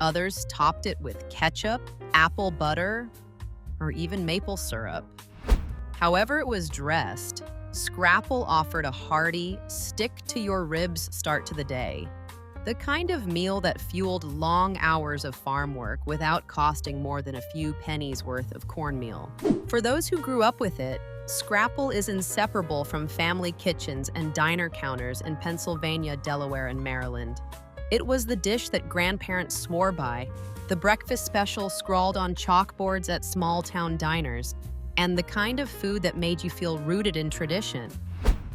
others topped it with ketchup, apple butter, or even maple syrup. However it was dressed, scrapple offered a hearty, stick-to-your-ribs start to the day. The kind of meal that fueled long hours of farm work without costing more than a few pennies worth of cornmeal. For those who grew up with it, scrapple is inseparable from family kitchens and diner counters in Pennsylvania, Delaware, and Maryland. It was the dish that grandparents swore by, the breakfast special scrawled on chalkboards at small-town diners, and the kind of food that made you feel rooted in tradition.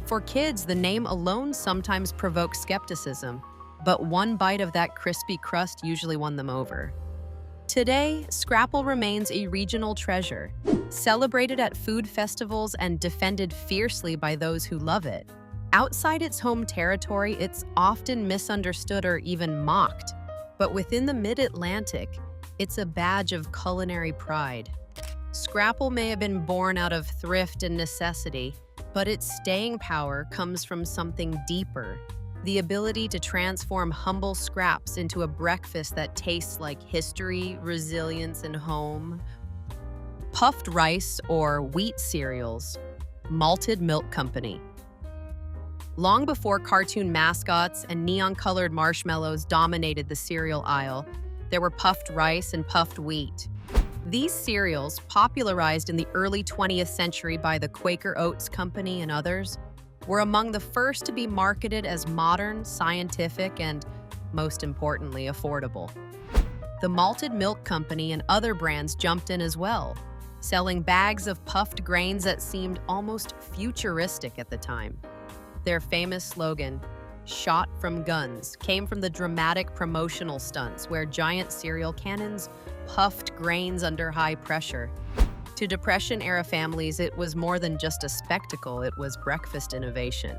For kids, the name alone sometimes provoked skepticism, but one bite of that crispy crust usually won them over. Today, scrapple remains a regional treasure, celebrated at food festivals and defended fiercely by those who love it. Outside its home territory, it's often misunderstood or even mocked, but within the Mid-Atlantic, it's a badge of culinary pride. Scrapple may have been born out of thrift and necessity, but its staying power comes from something deeper: the ability to transform humble scraps into a breakfast that tastes like history, resilience, and home. Puffed rice or wheat cereals, malted milk company. Long before cartoon mascots and neon-colored marshmallows dominated the cereal aisle, there were puffed rice and puffed wheat. These cereals, popularized in the early 20th century by the Quaker Oats Company and others, were among the first to be marketed as modern, scientific, and, most importantly, affordable. The Malted Milk Company and other brands jumped in as well, selling bags of puffed grains that seemed almost futuristic at the time. Their famous slogan, "Shot from Guns," came from the dramatic promotional stunts where giant cereal cannons puffed grains under high pressure. To Depression-era families, it was more than just a spectacle, it was breakfast innovation.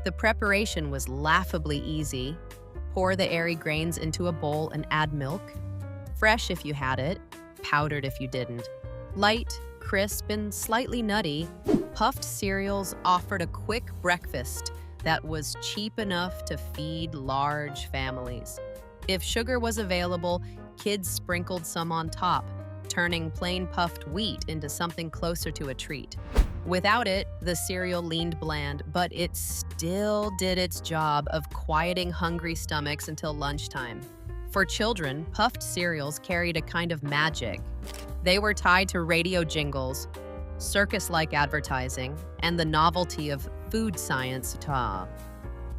The preparation was laughably easy. Pour the airy grains into a bowl and add milk. Fresh if you had it, powdered if you didn't. Light, crisp, and slightly nutty, puffed cereals offered a quick breakfast that was cheap enough to feed large families. If sugar was available, kids sprinkled some on top, turning plain puffed wheat into something closer to a treat. Without it, the cereal leaned bland, but it still did its job of quieting hungry stomachs until lunchtime. For children, puffed cereals carried a kind of magic. They were tied to radio jingles, circus-like advertising, and the novelty of food science.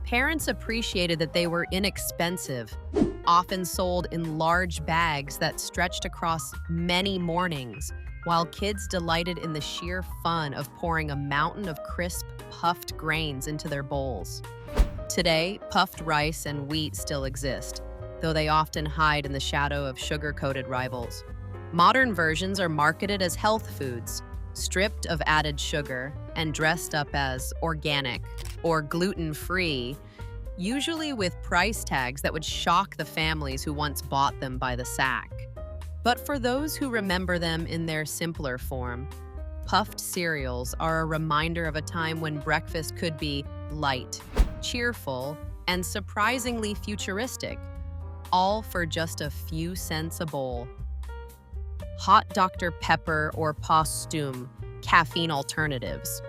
Parents appreciated that they were inexpensive, often sold in large bags that stretched across many mornings, while kids delighted in the sheer fun of pouring a mountain of crisp, puffed grains into their bowls. Today, puffed rice and wheat still exist, though they often hide in the shadow of sugar-coated rivals. Modern versions are marketed as health foods, stripped of added sugar and dressed up as organic or gluten-free, usually with price tags that would shock the families who once bought them by the sack. But for those who remember them in their simpler form, puffed cereals are a reminder of a time when breakfast could be light, cheerful, and surprisingly futuristic, all for just a few cents a bowl. Hot Dr. Pepper or Postum, caffeine alternatives.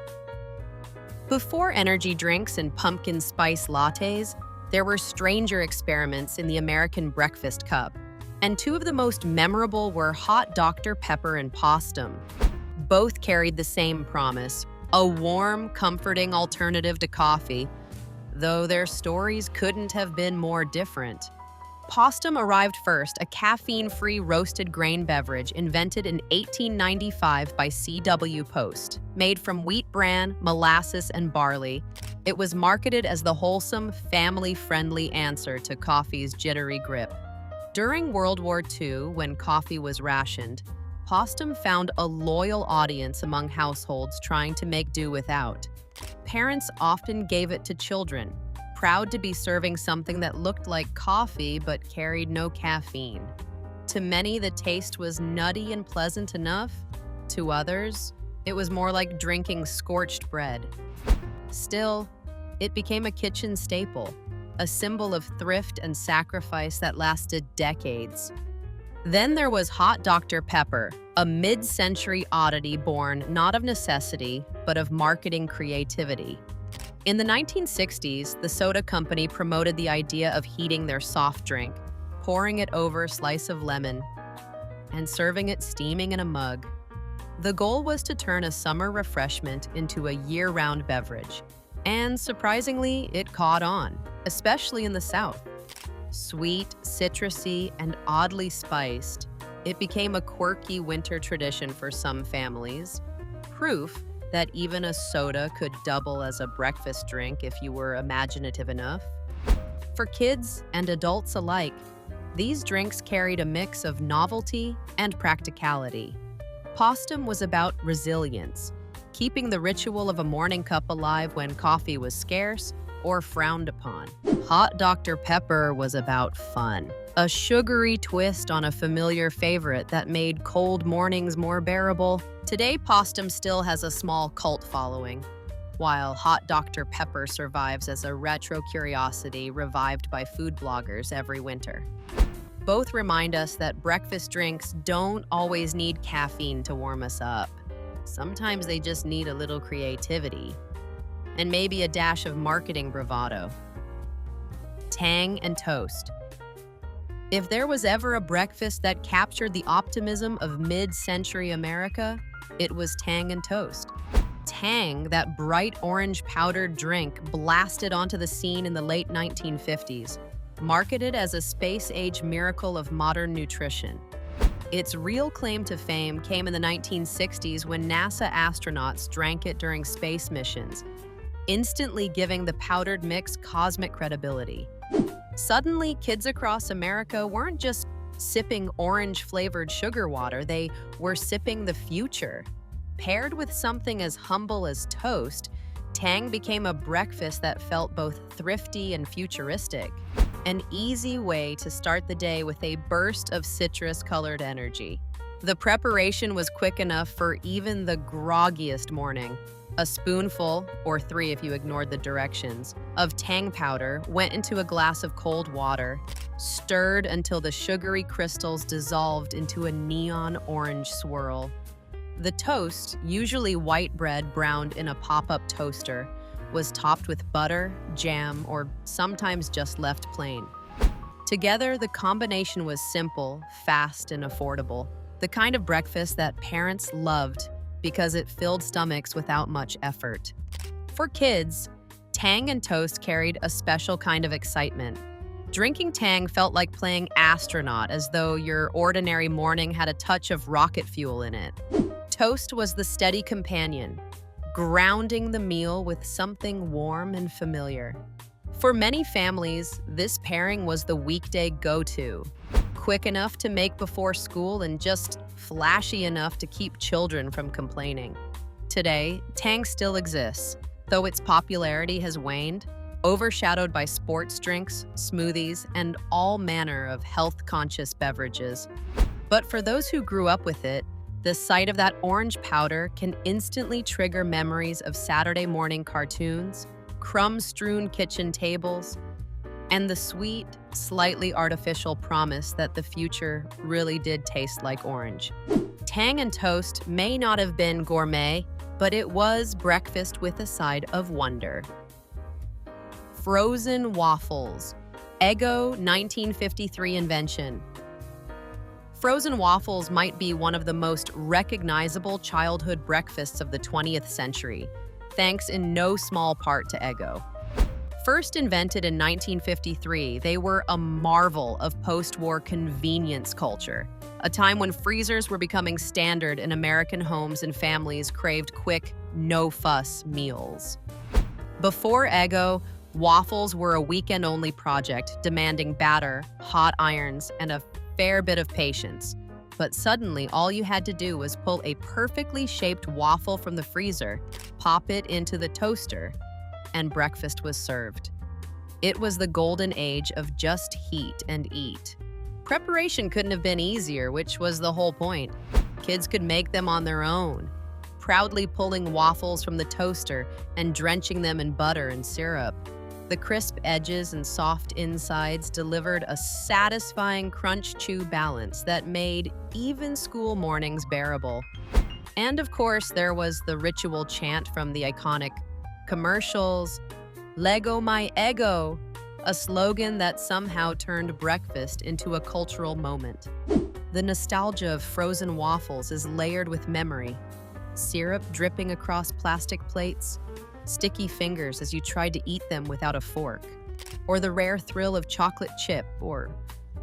Before energy drinks and pumpkin spice lattes, there were stranger experiments in the American breakfast cup, and two of the most memorable were Hot Dr. Pepper and Postum. Both carried the same promise, a warm, comforting alternative to coffee, though their stories couldn't have been more different. Postum arrived first, a caffeine-free roasted grain beverage invented in 1895 by C.W. Post. Made from wheat bran, molasses, and barley, it was marketed as the wholesome, family-friendly answer to coffee's jittery grip. During World War II, when coffee was rationed, Postum found a loyal audience among households trying to make do without. Parents often gave it to children, proud to be serving something that looked like coffee but carried no caffeine. To many, the taste was nutty and pleasant enough. To others, it was more like drinking scorched bread. Still, it became a kitchen staple, a symbol of thrift and sacrifice that lasted decades. Then there was Hot Dr. Pepper, a mid-century oddity born not of necessity, but of marketing creativity. In the 1960s, the soda company promoted the idea of heating their soft drink, pouring it over a slice of lemon, and serving it steaming in a mug. The goal was to turn a summer refreshment into a year-round beverage. And surprisingly, it caught on, especially in the South. Sweet, citrusy, and oddly spiced, it became a quirky winter tradition for some families. Proof that even a soda could double as a breakfast drink if you were imaginative enough. For kids and adults alike, these drinks carried a mix of novelty and practicality. Postum was about resilience, keeping the ritual of a morning cup alive when coffee was scarce or frowned upon. Hot Dr. Pepper was about fun, a sugary twist on a familiar favorite that made cold mornings more bearable. Today, Postum still has a small cult following, while Hot Dr. Pepper survives as a retro curiosity revived by food bloggers every winter. Both remind us that breakfast drinks don't always need caffeine to warm us up. Sometimes they just need a little creativity, and maybe a dash of marketing bravado. Tang and toast. If there was ever a breakfast that captured the optimism of mid-century America, it was Tang and toast. Tang, that bright orange powdered drink, blasted onto the scene in the late 1950s, marketed as a space-age miracle of modern nutrition. Its real claim to fame came in the 1960s when NASA astronauts drank it during space missions, instantly giving the powdered mix cosmic credibility. Suddenly, kids across America weren't just sipping orange-flavored sugar water, they were sipping the future. Paired with something as humble as toast, Tang became a breakfast that felt both thrifty and futuristic. An easy way to start the day with a burst of citrus-colored energy. The preparation was quick enough for even the groggiest morning. A spoonful, or 3 if you ignored the directions, of Tang powder went into a glass of cold water, stirred until the sugary crystals dissolved into a neon orange swirl. The toast, usually white bread browned in a pop-up toaster, was topped with butter, jam, or sometimes just left plain. Together, the combination was simple, fast, and affordable. The kind of breakfast that parents loved because it filled stomachs without much effort. For kids, Tang and toast carried a special kind of excitement. Drinking Tang felt like playing astronaut, as though your ordinary morning had a touch of rocket fuel in it. Toast was the steady companion, grounding the meal with something warm and familiar. For many families, this pairing was the weekday go-to. Quick enough to make before school and just flashy enough to keep children from complaining. Today, Tang still exists, though its popularity has waned, overshadowed by sports drinks, smoothies, and all manner of health-conscious beverages. But for those who grew up with it, the sight of that orange powder can instantly trigger memories of Saturday morning cartoons, crumb-strewn kitchen tables, and the sweet, slightly artificial promise that the future really did taste like orange. Tang and toast may not have been gourmet, but it was breakfast with a side of wonder. Frozen waffles, Eggo 1953 invention. Frozen waffles might be one of the most recognizable childhood breakfasts of the 20th century, thanks in no small part to Eggo. First invented in 1953, they were a marvel of post-war convenience culture, a time when freezers were becoming standard in American homes and families craved quick, no-fuss meals. Before Eggo, waffles were a weekend-only project demanding batter, hot irons, and a fair bit of patience. But suddenly, all you had to do was pull a perfectly shaped waffle from the freezer, pop it into the toaster, and breakfast was served. It was the golden age of just heat and eat. Preparation couldn't have been easier, which was the whole point. Kids could make them on their own, proudly pulling waffles from the toaster and drenching them in butter and syrup. The crisp edges and soft insides delivered a satisfying crunch-chew balance that made even school mornings bearable. And of course, there was the ritual chant from the iconic commercials, "Lego my Eggo," a slogan that somehow turned breakfast into a cultural moment. The nostalgia of frozen waffles is layered with memory. Syrup dripping across plastic plates, sticky fingers as you tried to eat them without a fork, or the rare thrill of chocolate chip or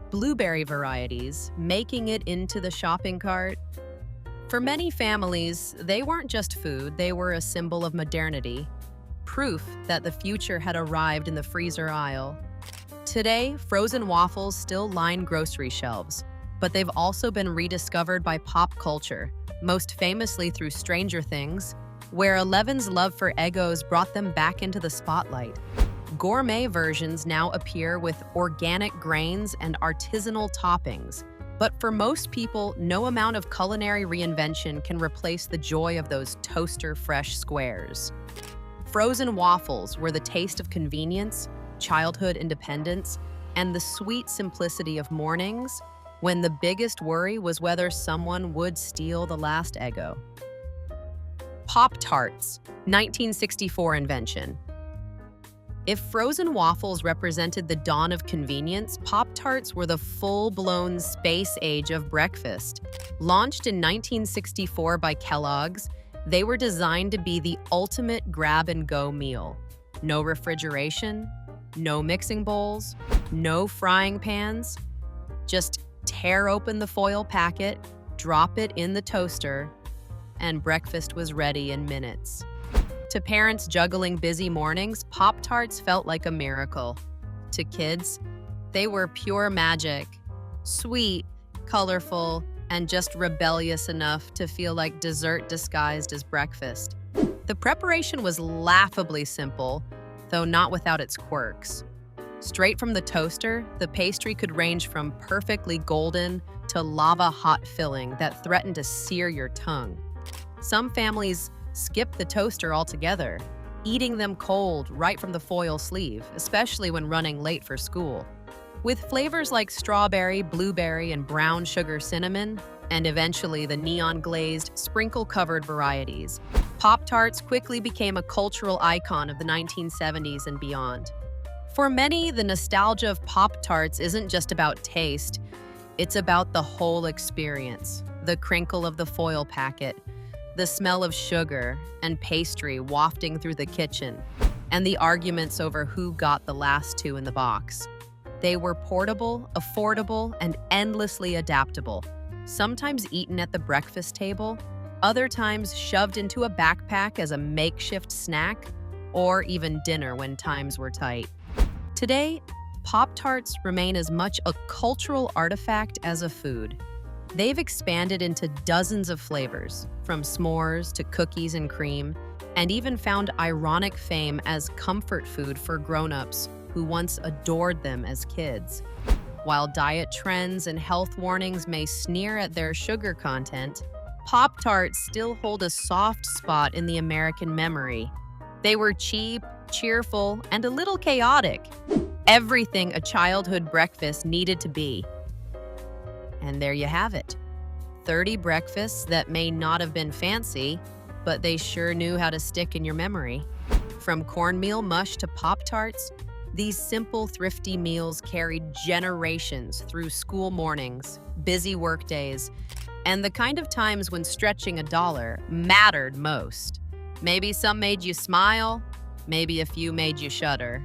blueberry varieties making it into the shopping cart. For many families, they weren't just food, they were a symbol of modernity, proof that the future had arrived in the freezer aisle. Today, frozen waffles still line grocery shelves, but they've also been rediscovered by pop culture, most famously through Stranger Things, where Eleven's love for Eggos brought them back into the spotlight. Gourmet versions now appear with organic grains and artisanal toppings, but for most people, no amount of culinary reinvention can replace the joy of those toaster-fresh squares. Frozen waffles were the taste of convenience, childhood independence, and the sweet simplicity of mornings when the biggest worry was whether someone would steal the last Eggo. Pop-Tarts, 1964 invention. If frozen waffles represented the dawn of convenience, Pop-Tarts were the full-blown space age of breakfast. Launched in 1964 by Kellogg's, they were designed to be the ultimate grab-and-go meal. No refrigeration, no mixing bowls, no frying pans. Just tear open the foil packet, drop it in the toaster, and breakfast was ready in minutes. To parents juggling busy mornings, Pop-Tarts felt like a miracle. To kids, they were pure magic, sweet, colorful, and just rebellious enough to feel like dessert disguised as breakfast. The preparation was laughably simple, though not without its quirks. Straight from the toaster, the pastry could range from perfectly golden to lava-hot filling that threatened to sear your tongue. Some families skip the toaster altogether, eating them cold right from the foil sleeve, especially when running late for school. With flavors like strawberry, blueberry, and brown sugar cinnamon, and eventually the neon-glazed, sprinkle-covered varieties, Pop-Tarts quickly became a cultural icon of the 1970s and beyond. For many, the nostalgia of Pop-Tarts isn't just about taste, it's about the whole experience. The crinkle of the foil packet, the smell of sugar and pastry wafting through the kitchen, and the arguments over who got the last two in the box. They were portable, affordable, and endlessly adaptable, sometimes eaten at the breakfast table, other times shoved into a backpack as a makeshift snack, or even dinner when times were tight. Today, Pop-Tarts remain as much a cultural artifact as a food. They've expanded into dozens of flavors, from s'mores to cookies and cream, and even found ironic fame as comfort food for grown-ups who once adored them as kids. While diet trends and health warnings may sneer at their sugar content, Pop-Tarts still hold a soft spot in the American memory. They were cheap, cheerful, and a little chaotic. Everything a childhood breakfast needed to be. And there you have it. 30 breakfasts that may not have been fancy, but they sure knew how to stick in your memory. From cornmeal mush to Pop-Tarts, these simple, thrifty meals carried generations through school mornings, busy workdays, and the kind of times when stretching $1 mattered most. Maybe some made you smile, maybe a few made you shudder.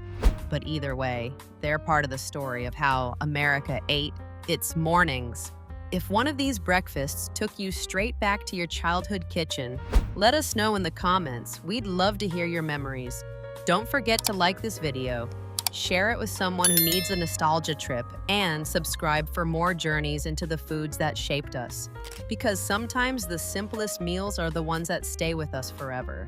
But either way, they're part of the story of how America ate its mornings. If one of these breakfasts took you straight back to your childhood kitchen, let us know in the comments. We'd love to hear your memories. Don't forget to like this video, share it with someone who needs a nostalgia trip, and subscribe for more journeys into the foods that shaped us. Because sometimes the simplest meals are the ones that stay with us forever.